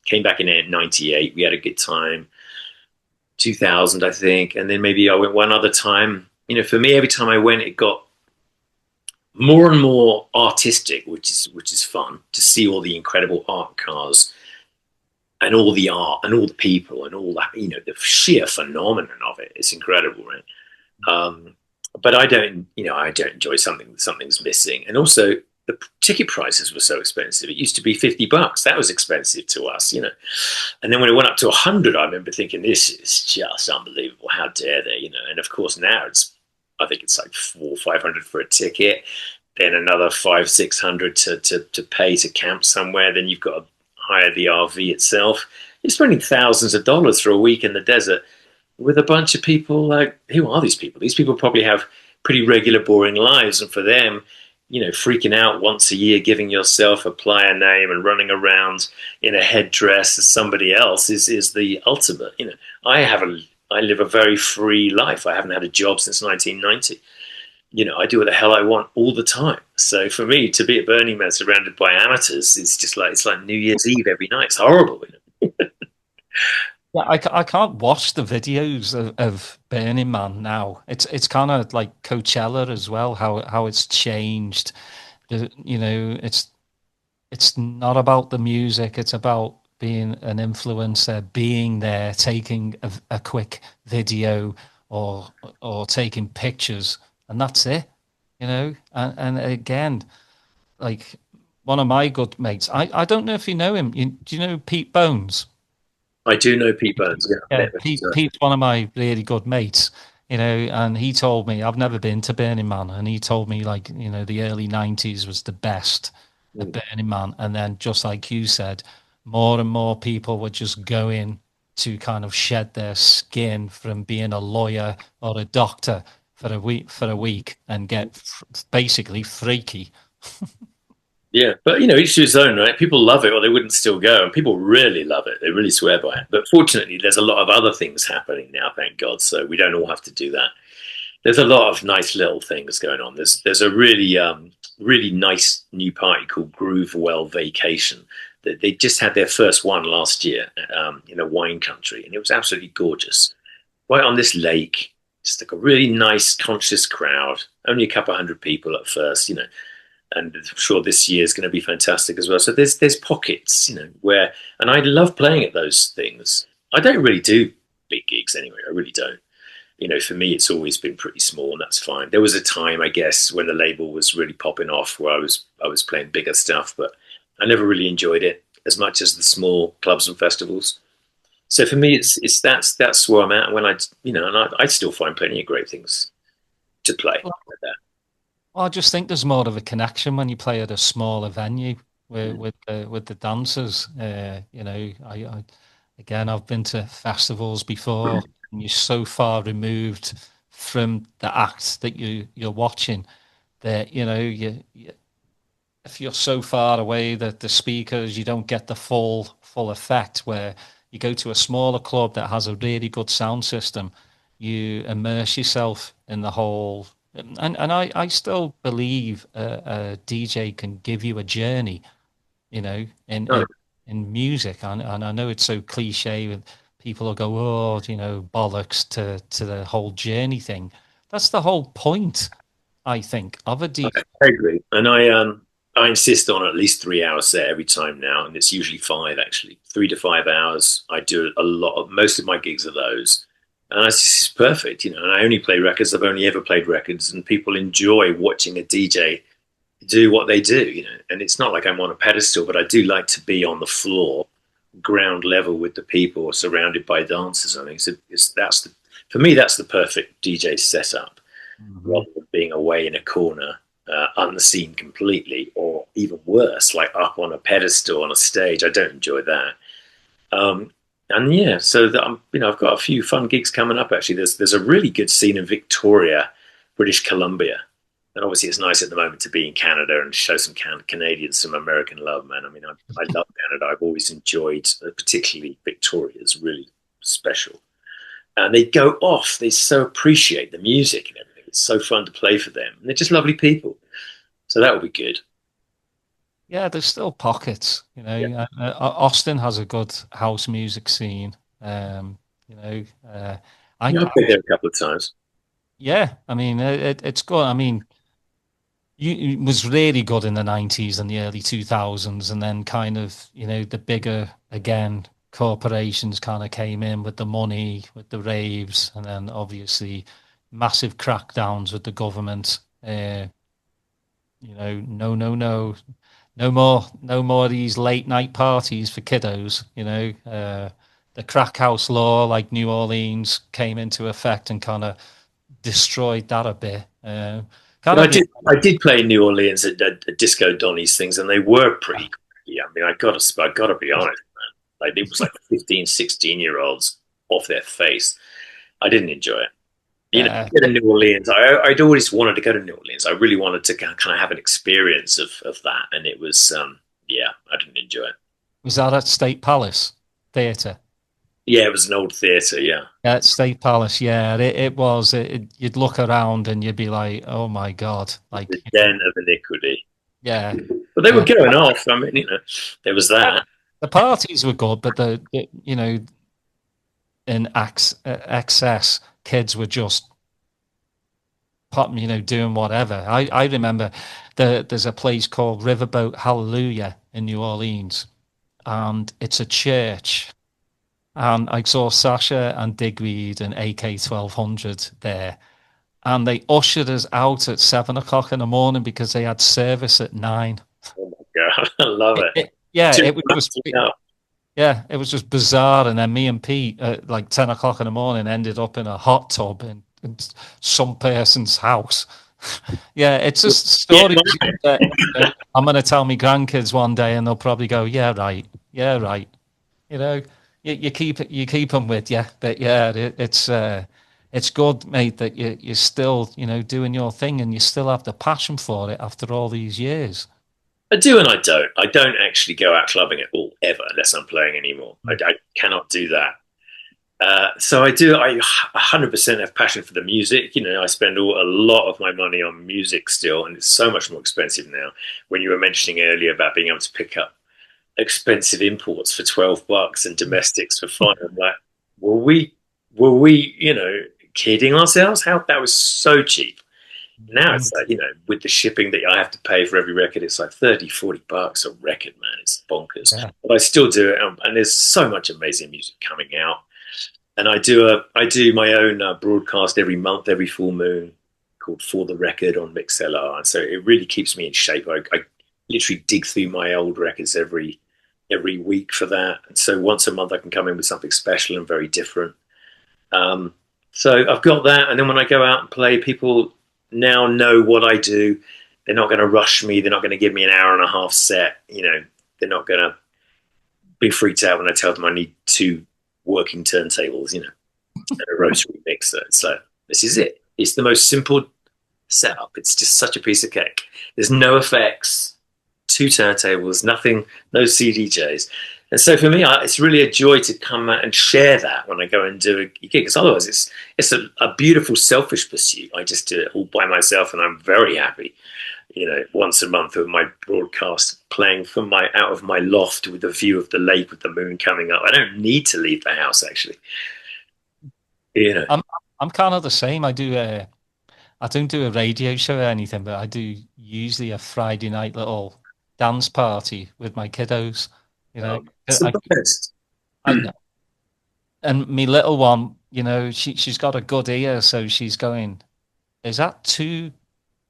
Came back in '98. We had a good time. 2000, I think. And then maybe I went one other time. For me, every time I went, it got more and more artistic, which is fun to see all the incredible art cars. and all the art and all the people and all that, the sheer phenomenon of it. It's incredible, right? But I don't enjoy something's missing. And also the ticket prices were so expensive. It used to be $50. That was expensive to us. And then when it went up to 100, I remember thinking, this is just unbelievable. How dare they? And of course now I think it's like 400 or 500 for a ticket, then another 500-600 to pay to camp somewhere. Then you've got to hire the RV itself. You're spending thousands of dollars for a week in the desert with a bunch of people. Like, who are these people? These people probably have pretty regular, boring lives, and for them, freaking out once a year, giving yourself a playa name and running around in a headdress as somebody else is the ultimate. I live a very free life. I haven't had a job since 1990. I do what the hell I want all the time. So for me to be at Burning Man surrounded by amateurs is just like, it's like New Year's Eve every night. It's horrible. Yeah, I can't watch the videos of Burning Man now. It's kind of like Coachella as well, how it's changed. It's not about the music. It's about being an influencer, being there, taking a quick video or taking pictures, and that's it. And again, like one of my good mates. I don't know if you know him. Do you know Pete Bones? I do know Pete Burns. Yeah, Yeah, Pete's one of my really good mates, and he told me I've never been to Burning Man, and he told me like, the early 90s was the best at Burning Man, and then just like you said, more and more people were just going to kind of shed their skin from being a lawyer or a doctor for a week and get basically freaky. Yeah, but each to his own, right? People love it, or they wouldn't still go, and people really love it. They really swear by it. But fortunately, there's a lot of other things happening now, thank God. So we don't all have to do that. There's a lot of nice little things going on. There's a really nice new party called Groovewell Vacation. They just had their first one last year in a wine country, and it was absolutely gorgeous. Right on this lake, just like a really nice, conscious crowd. Only a couple hundred people at first, and I'm sure this year is going to be fantastic as well. So there's pockets, where, and I love playing at those things. I don't really do big gigs anyway. I really don't. For me, it's always been pretty small, and that's fine. There was a time, I guess, when the label was really popping off, where I was playing bigger stuff, but I never really enjoyed it as much as the small clubs and festivals. So for me, it's that's where I'm at. When I still find plenty of great things to play like that. Well, I just think there's more of a connection when you play at a smaller venue with the dancers. I again, I've been to festivals before, and you're so far removed from the act that you're watching that if you're so far away that the speakers, you don't get the full effect. Where you go to a smaller club that has a really good sound system, you immerse yourself in the whole. And I still believe a DJ can give you a journey, in Oh, in music. And I know it's so cliche, and people will go, oh, bollocks to the whole journey thing. That's the whole point, I think, of a DJ. I agree, and I insist on at least 3 hours set every time now, and it's usually five actually, 3 to 5 hours. I do a lot of most of my gigs are those, and it's perfect, And I only play records. I've only ever played records, and people enjoy watching a DJ do what they do. And it's not like I'm on a pedestal, but I do like to be on the floor, ground level with the people, surrounded by dancers. I think for me that's the perfect DJ setup, Mhm. rather than being away in a corner, unseen completely, or even worse, like up on a pedestal on a stage. I don't enjoy that. And yeah, so I've got a few fun gigs coming up. Actually, there's a really good scene in Victoria, British Columbia, and obviously it's nice at the moment to be in Canada and show some Canadians some American love, man. I mean, I love Canada. I've always enjoyed, particularly Victoria, is really special. And they go off. They so appreciate the music and everything. It's so fun to play for them, and they're just lovely people. So that will be good. Yeah, there's still pockets. Yeah, Austin has a good house music scene. You know, I, yeah, I've been there a couple of times. yeah, I mean, it's good. I mean, it was really good in the 90s and the early 2000s, and then kind of, the bigger again corporations kind of came in with the money, with the raves, and then obviously massive crackdowns with the government. No, no, no, no more of these late night parties for kiddos. The crack house law, like New Orleans, came into effect and kind of destroyed that a bit. Kind Yeah, of, I did play in New Orleans at Disco Donny's things, and they were pretty. Yeah, I mean, I gotta be honest, man. Like it was like 15, 16-year-olds off their face. I didn't enjoy it. yeah. Go to New Orleans. I'd always wanted to go to New Orleans. I really wanted to kind of have an experience of that, and it was, yeah, I didn't enjoy it. Was that at State Palace Theatre? Yeah, it was an old theatre. Yeah, Yeah, at State Palace. Yeah, it was. You'd look around and you'd be like, "Oh my God!" the Like, den of iniquity. yeah, But they were yeah. going off. I mean, there was that. The parties were good, but in excess, kids were just pop, doing whatever. I remember there's a place called Riverboat Hallelujah in New Orleans, and it's a church. And I saw Sasha and Digweed and AK 1200 there, and they ushered us out at 7 o'clock in the morning because they had service at 9. Oh my god, I love it. Yeah, Too it was much just to know. yeah, it was just bizarre. And then me and Pete at like 10 o'clock in the morning ended up in a hot tub in some person's house. Yeah, it's just Yeah, stories that I'm going to tell my grandkids one day, and they'll probably go, "Yeah, right, yeah, right." You know, you keep them with you, but yeah, it's good, mate, that you're still doing your thing and you still have the passion for it after all these years. I do and I don't. I don't actually go out clubbing at all ever unless I'm playing anymore. I cannot do that. So I do. I 100% have passion for the music. I spend a lot of my money on music still, and it's so much more expensive now. When you were mentioning earlier about being able to pick up expensive imports for $12 and domestics for fun, I'm like, were we kidding ourselves? How that was so cheap. Now Mm. it's like, with the shipping that I have to pay for every record, it's like 30, $40 a record, man. It's bonkers. Yeah. But I still do it. And there's so much amazing music coming out. And I do my own broadcast every month, every full moon, called For the Record on MixLR. And so it really keeps me in shape. I literally dig through my old records every week for that. And so once a month I can come in with something special and very different. So I've got that. And then when I go out and play, people now know what I do. They're not going to rush me. They're not going to give me an hour and a half set. They're not going to be freaked out when I tell them I need two working turntables, and a rotary mixer. So this is it. It's the most simple setup. It's just such a piece of cake. There's no effects, two turntables, nothing, no CDJs. And so for me, it's really a joy to come out and share that when I go and do a gig. Because otherwise, it's a beautiful, selfish pursuit. I just do it all by myself, and I'm very happy. Once a month of my broadcast playing from out of my loft with a view of the lake with the moon coming up. I don't need to leave the house actually. I'm kind of the same. I don't do a radio show or anything, but I do usually a Friday night little dance party with my kiddos. It's the best. I, and my little one, she's got a good ear, so she's going, "Is that two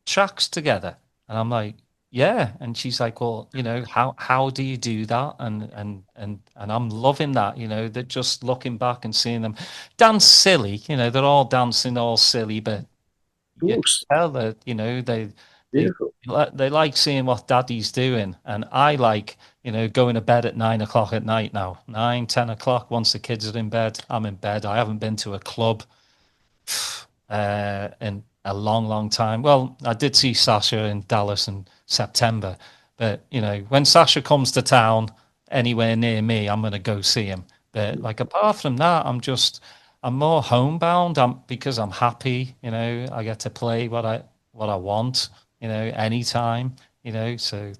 tracks together?" And I'm like, "Yeah." And she's like, "Well, how do you do that?" And I'm loving that. They're just looking back and seeing them dance silly. They're all dancing all silly, but you can tell that they Beautiful. they like seeing what daddy's doing, and I like going to bed at 9 o'clock at night now. 9, 10 o'clock. Once the kids are in bed, I'm in bed. I haven't been to a club in a long, long time. Well, I did see Sasha in Dallas in September, but when Sasha comes to town anywhere near me, I'm going to go see him. But like apart from that, I'm more homebound. Because I'm happy. I get to play what I want. Anytime. So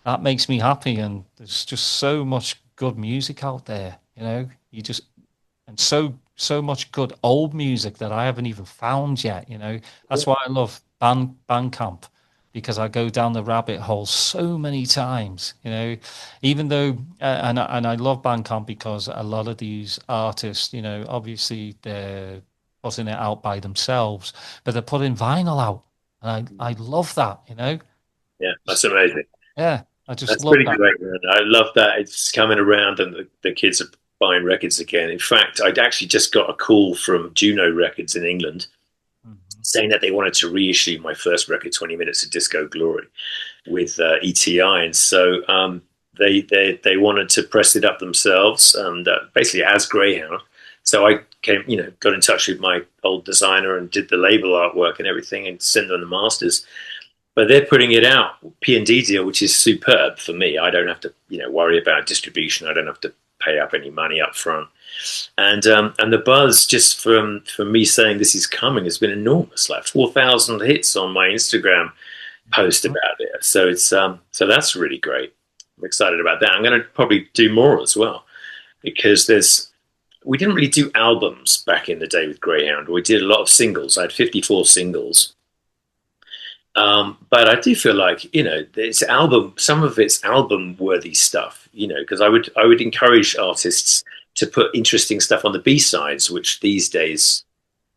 that makes me happy, and there's just so much good music out there. You just and so much good old music that I haven't even found yet. That's why I love Bandcamp. because I go down the rabbit hole so many times, even though, and I love Bandcamp because a lot of these artists, obviously they're putting it out by themselves, but they're putting vinyl out. And I love that. Yeah, that's amazing. Yeah, I just That's love pretty that. great, man. I love that it's coming around and the kids are buying records again. In fact, I'd actually just got a call from Juno Records in England Mhm. saying that they wanted to reissue my first record, 20 Minutes of Disco Glory, with ETI. And so they wanted to press it up themselves, and basically as Greyhound. So I came, got in touch with my old designer and did the label artwork and everything and sent them the masters. But they're putting it out P&D deal, which is superb for me. I don't have to worry about distribution. I don't have to pay up any money up front. And the buzz just from me saying this is coming has been enormous. Like 4,000 hits on my Instagram post about it. So it's so that's really great. I'm excited about that. I'm going to probably do more as well because we didn't really do albums back in the day with Greyhound. We did a lot of singles. I had 54 singles. But I do feel like some of it's album worthy stuff, because I would encourage artists to put interesting stuff on the B sides, which these days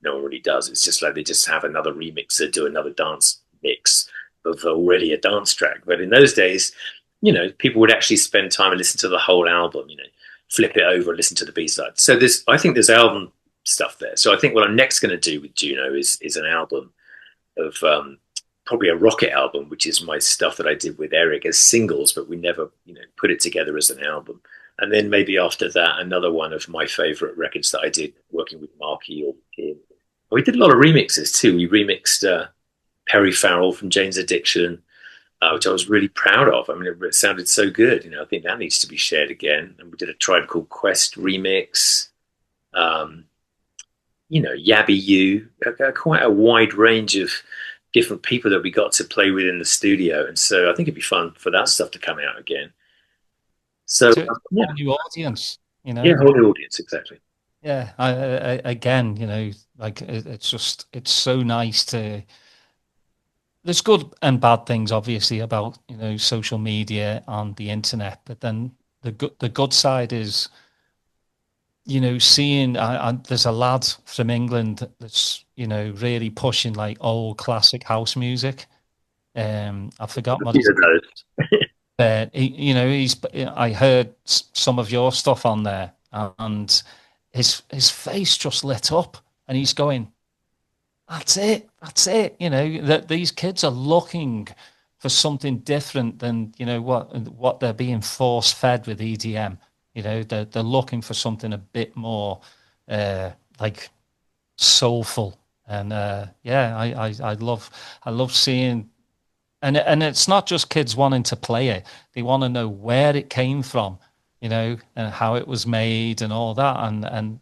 no one really does. It's just like they just have another remixer do another dance mix of already a dance track. But in those days, people would actually spend time and listen to the whole album, flip it over and listen to the B side. So I think there's album stuff there. So I think what I'm next going to do with Juno is an album of probably a rocket album, which is my stuff that I did with Eric as singles, but we never, put it together as an album. And then maybe after that, another one of my favorite records that I did working with Marky or Pierre. We did a lot of remixes too. We remixed Perry Farrell from Jane's Addiction, which I was really proud of. I mean, it sounded so good. I think that needs to be shared again. And we did a Tribe Called Quest remix. Um, Yabby You, quite a wide range of different people that we got to play with in the studio. And so I think it'd be fun for that stuff to come out again. So To a yeah, whole new audience, yeah, whole new audience, exactly. Yeah, again, like it's so nice to. There's good and bad things, obviously, about social media and the internet, but then the good side is seeing. There's a lad from England that's really pushing like old classic house music. I forgot what his. But I heard some of your stuff on there, and his face just lit up, and he's going, "That's it, that's it." That these kids are looking for something different than what they're being force fed with EDM. They're looking for something a bit more like soulful, and yeah, I love seeing. And it's not just kids wanting to play it; they want to know where it came from, and how it was made and all that. And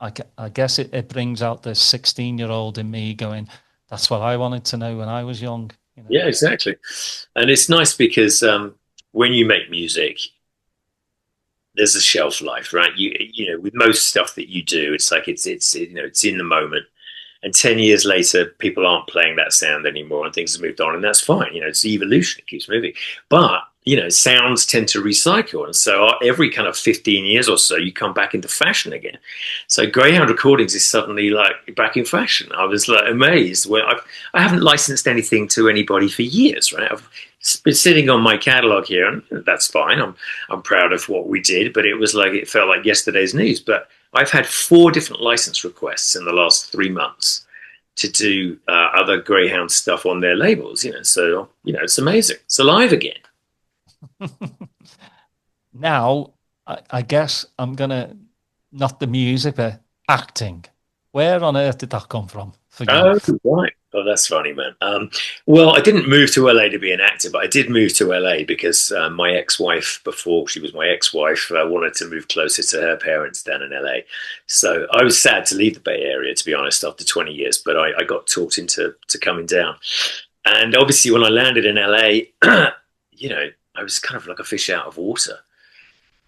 I guess it brings out the 16-year-old in me going, "That's what I wanted to know when I was young." Yeah, exactly. And it's nice because when you make music, there's a shelf life, right? With most stuff that you do, it's like it's in the moment. And 10 years later, people aren't playing that sound anymore and things have moved on, and that's fine. It's the evolution, it keeps moving. But, sounds tend to recycle. And so every kind of 15 years or so, you come back into fashion again. So Greyhound Recordings is suddenly like back in fashion. I was like amazed. I haven't licensed anything to anybody for years, right? I've been sitting on my catalog here, and that's fine. I'm proud of what we did, but it felt like yesterday's news. But I've had 4 different license requests in the last 3 months to do other Greyhound stuff on their labels. So it's amazing. It's alive again. Now, I guess I'm gonna not the music, but acting. Where on earth did that come from for you? Oh, right. Oh, that's funny, man. Well, I didn't move to LA to be an actor, but I did move to LA because my ex-wife, before she was my ex-wife, wanted to move closer to her parents down in LA. So I was sad to leave the Bay Area, to be honest, after 20 years, but I got talked into coming down. And obviously, when I landed in LA, I was kind of like a fish out of water.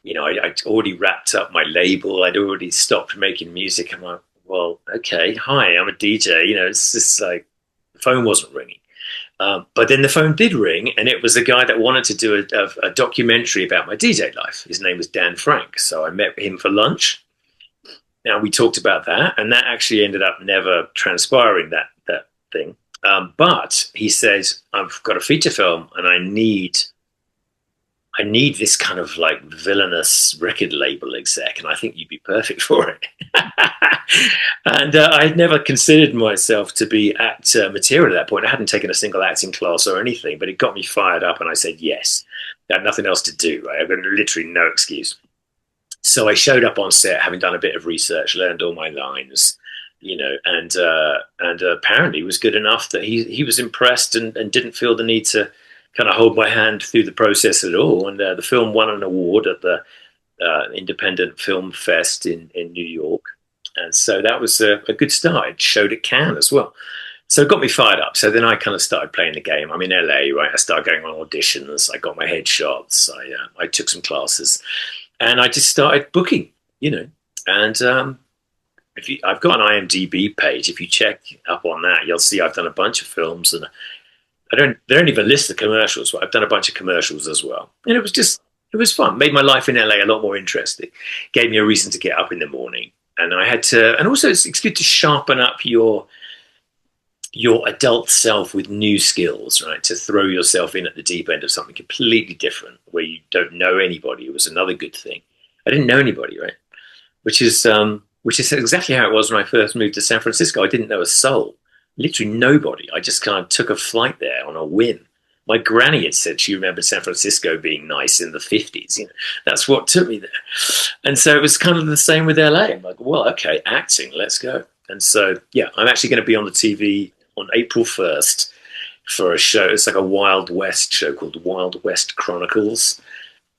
I'd already wrapped up my label. I'd already stopped making music. I'm like, well, okay, hi, I'm a DJ. It's just like the phone wasn't ringing. But then the phone did ring, and it was a guy that wanted to do a documentary about my DJ life. His name was Dan Frank. So I met him for lunch. Now we talked about that, and that actually ended up never transpiring, that thing. But he says, I've got a feature film, and I need this kind of like villainous record label exec, and I think you'd be perfect for it. And I'd never considered myself to be at material at that point. I hadn't taken a single acting class or anything, but it got me fired up, and I said yes. I had nothing else to do. Right? I've got literally no excuse. So I showed up on set, having done a bit of research, learned all my lines, and apparently was good enough that he was impressed and didn't feel the need to kind of hold my hand through the process at all. And the film won an award at the Independent Film Fest in New York. And so that was a good start. It showed at Cannes as well. So it got me fired up. So then I kind of started playing the game. I'm in LA, right? I started going on auditions. I got my headshots. I took some classes. And I just started booking, And I've got an IMDb page. If you check up on that, you'll see I've done a bunch of films, and they don't even list the commercials, but I've done a bunch of commercials as well. And it was fun. Made my life in LA a lot more interesting. Gave me a reason to get up in the morning. And and also it's good to sharpen up your adult self with new skills, right? To throw yourself in at the deep end of something completely different where you don't know anybody. It was another good thing. I didn't know anybody, right? Which is exactly how it was when I first moved to San Francisco. I didn't know a soul, literally nobody. I just kind of took a flight there on a whim. My granny had said she remembered San Francisco being nice in the 50s. That's what took me there. And so it was kind of the same with LA. I'm like, well, okay, acting, let's go. And so, yeah, I'm actually going to be on the TV on April 1st for a show. It's like a Wild West show called Wild West Chronicles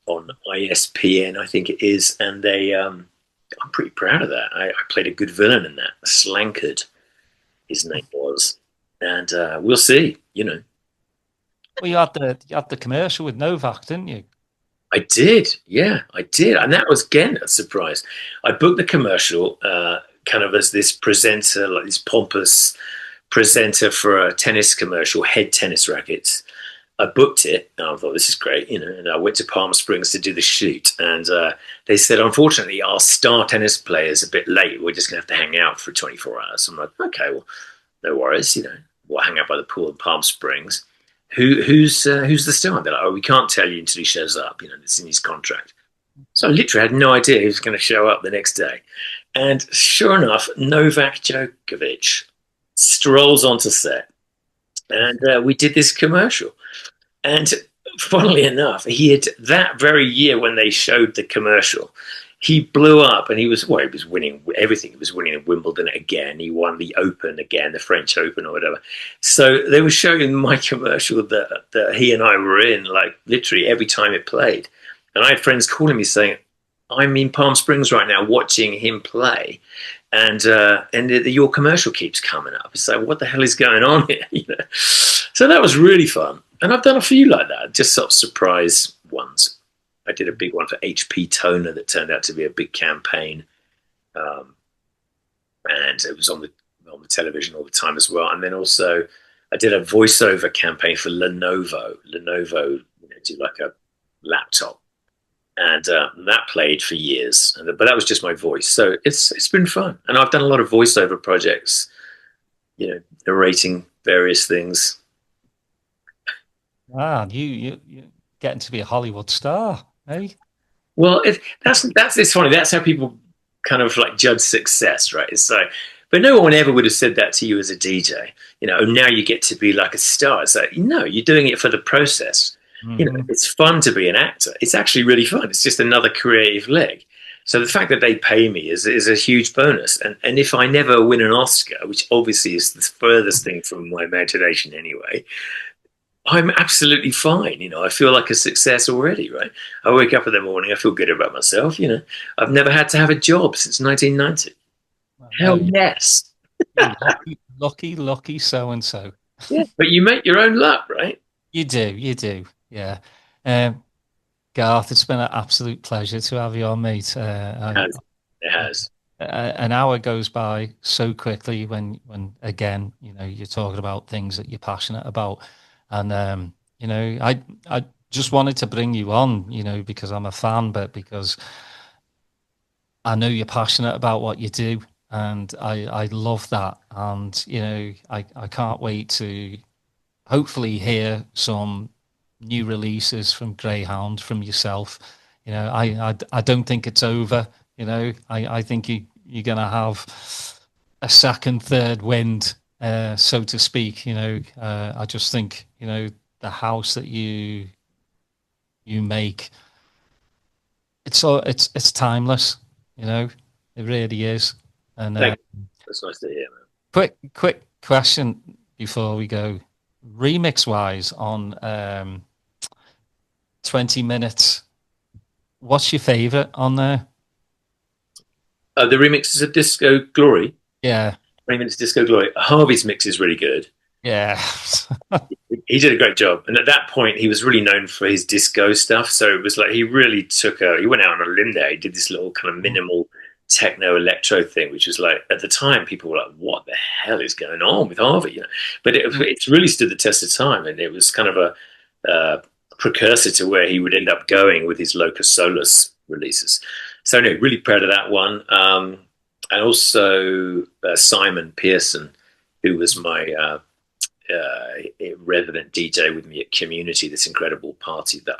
on ISPN, I think it is. And I'm pretty proud of that. I played a good villain in that. Slankard, his name was. And we'll see, Well, you had the commercial with Novak, didn't you? I did, yeah, I did, and that was again a surprise. I booked the commercial kind of as this presenter, like this pompous presenter for a tennis commercial, Head tennis rackets. I booked it, and I thought this is great, and I went to Palm Springs to do the shoot, and they said, unfortunately, our star tennis player is a bit late. We're just gonna have to hang out for 24 hours. I'm like, okay, well, no worries, we'll hang out by the pool in Palm Springs. Who's the star? They're like, oh, we can't tell you until he shows up. It's in his contract. So I literally had no idea he was going to show up the next day. And sure enough, Novak Djokovic strolls onto set, and we did this commercial. And funnily enough, he had that very year when they showed the commercial, he blew up, and he was winning everything. He was winning at Wimbledon again. He won the Open again, the French Open or whatever. So they were showing my commercial that he and I were in, like literally every time it played. And I had friends calling me saying, I'm in Palm Springs right now watching him play. And your commercial keeps coming up. It's like, what the hell is going on here? So that was really fun. And I've done a few like that, just sort of surprise ones. I did a big one for HP Toner that turned out to be a big campaign, and it was on the television all the time as well. And then also, I did a voiceover campaign for Lenovo. Lenovo do like a laptop, and that played for years. But that was just my voice, so it's been fun. And I've done a lot of voiceover projects, narrating various things. Ah, you getting to be a Hollywood star, eh? Well, it's funny. That's how people kind of like judge success, right? It's like, but no one ever would have said that to you as a DJ. Now you get to be like a star. It's like, no, you're doing it for the process. Mm-hmm. It's fun to be an actor. It's actually really fun. It's just another creative leg. So the fact that they pay me is a huge bonus. And if I never win an Oscar, which obviously is the furthest thing from my imagination anyway, I'm absolutely fine. I feel like a success already, right? I wake up in the morning, I feel good about myself. I've never had to have a job since 1990. Hell yes. Lucky so-and-so. Yeah, but you make your own luck, right? You do. Yeah. Garth, it's been an absolute pleasure to have you on, mate. It has. An hour goes by so quickly when again, you're talking about things that you're passionate about. And I just wanted to bring you on, because I'm a fan, but because I know you're passionate about what you do, and I love that. And I can't wait to hopefully hear some new releases from Greyhound, from yourself. I don't think it's over. I think you're gonna have a second, third wind, so to speak. I just think the house that you make, it's timeless. It really is. And Thank you. That's nice to hear, man. quick question before we go. Remix wise, on 20 minutes, what's your favorite on there? The remixes of Disco Glory. Yeah, 20 minutes Disco Glory. Harvey's mix is really good. yeah. He did a great job. And at that point, he was really known for his disco stuff. So it was like he really he went out on a limb there. He did this little kind of minimal techno electro thing, which was like, at the time, people were like, what the hell is going on with Harvey? But it's really stood the test of time. And it was kind of a precursor to where he would end up going with his Locus Solus releases. So, anyway, really proud of that one. And also Simon Pearson, who was my resident DJ with me at Community, this incredible party that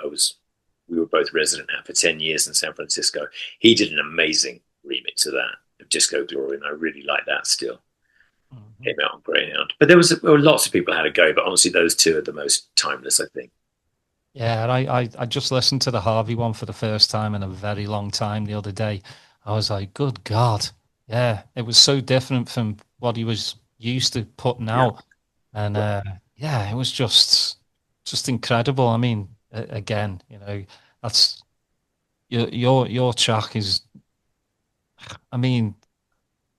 we were both resident at for 10 years in San Francisco. He did an amazing remix of that, of Disco Glory, and I really like that still. Mm-hmm. Came out on Greyhound. But there were lots of people had a go, but honestly, those two are the most timeless, I think. Yeah, and I just listened to the Harvey one for the first time in a very long time the other day. I was like, good God. Yeah, it was so different from what he was used to putting out. And yeah, it was just incredible. I mean, again, that's your track is, I mean,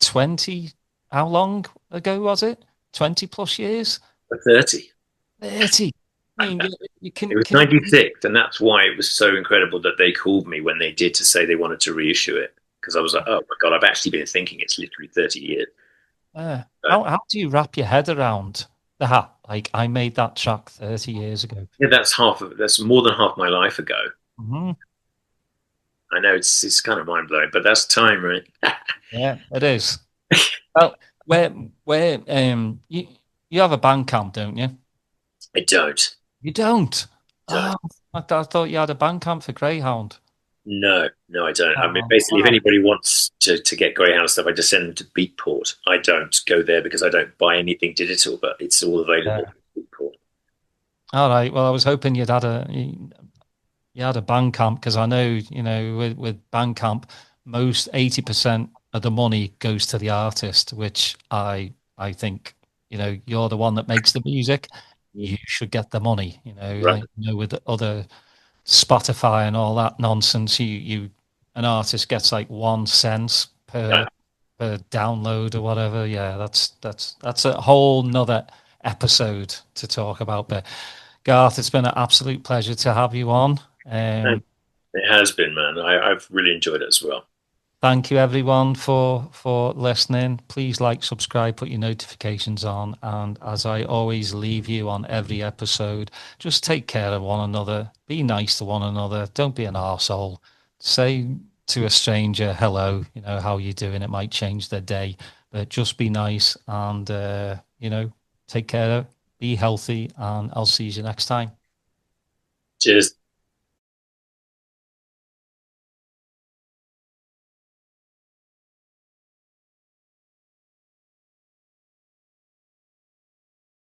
20, how long ago was it? 20 plus years? 30. 30. I mean, you It was 96, and that's why it was so incredible that they called me when they did to say they wanted to reissue it, because I was like, oh my God, I've actually been thinking it's literally 30 years. How do you wrap your head around that? Like, I made that track 30 years ago. Yeah, that's more than half my life ago. Mm-hmm. I know it's kind of mind blowing, but that's time, right? Yeah, it is. Well, where you have a Bandcamp, don't you? I don't. You don't. Don't. Oh, I thought you had a Bandcamp for Greyhound. No, I don't. I mean, Oh, basically, if wow. anybody wants to get Greyhound stuff, I just send them to Beatport. I don't go there because I don't buy anything digital, but it's all available Yeah. at Beatport. All right. Well, I was hoping you had a Bandcamp, because I know with Bandcamp, most 80% of the money goes to the artist, which I think you're the one that makes the music. You should get the money. Right. Like with other Spotify and all that nonsense, an artist gets like 1 cent Yeah. per download or whatever. Yeah, that's a whole nother episode to talk about. But Garth, it's been an absolute pleasure to have you on. It has been, man. I've really enjoyed it as well. Thank you everyone for listening. Please like, subscribe, put your notifications on, and as I always leave you on every episode, just take care of one another. Be nice to one another. Don't be an arsehole. Say to a stranger, hello, how you doing? It might change their day, but just be nice and take care. Be healthy, and I'll see you next time. Cheers.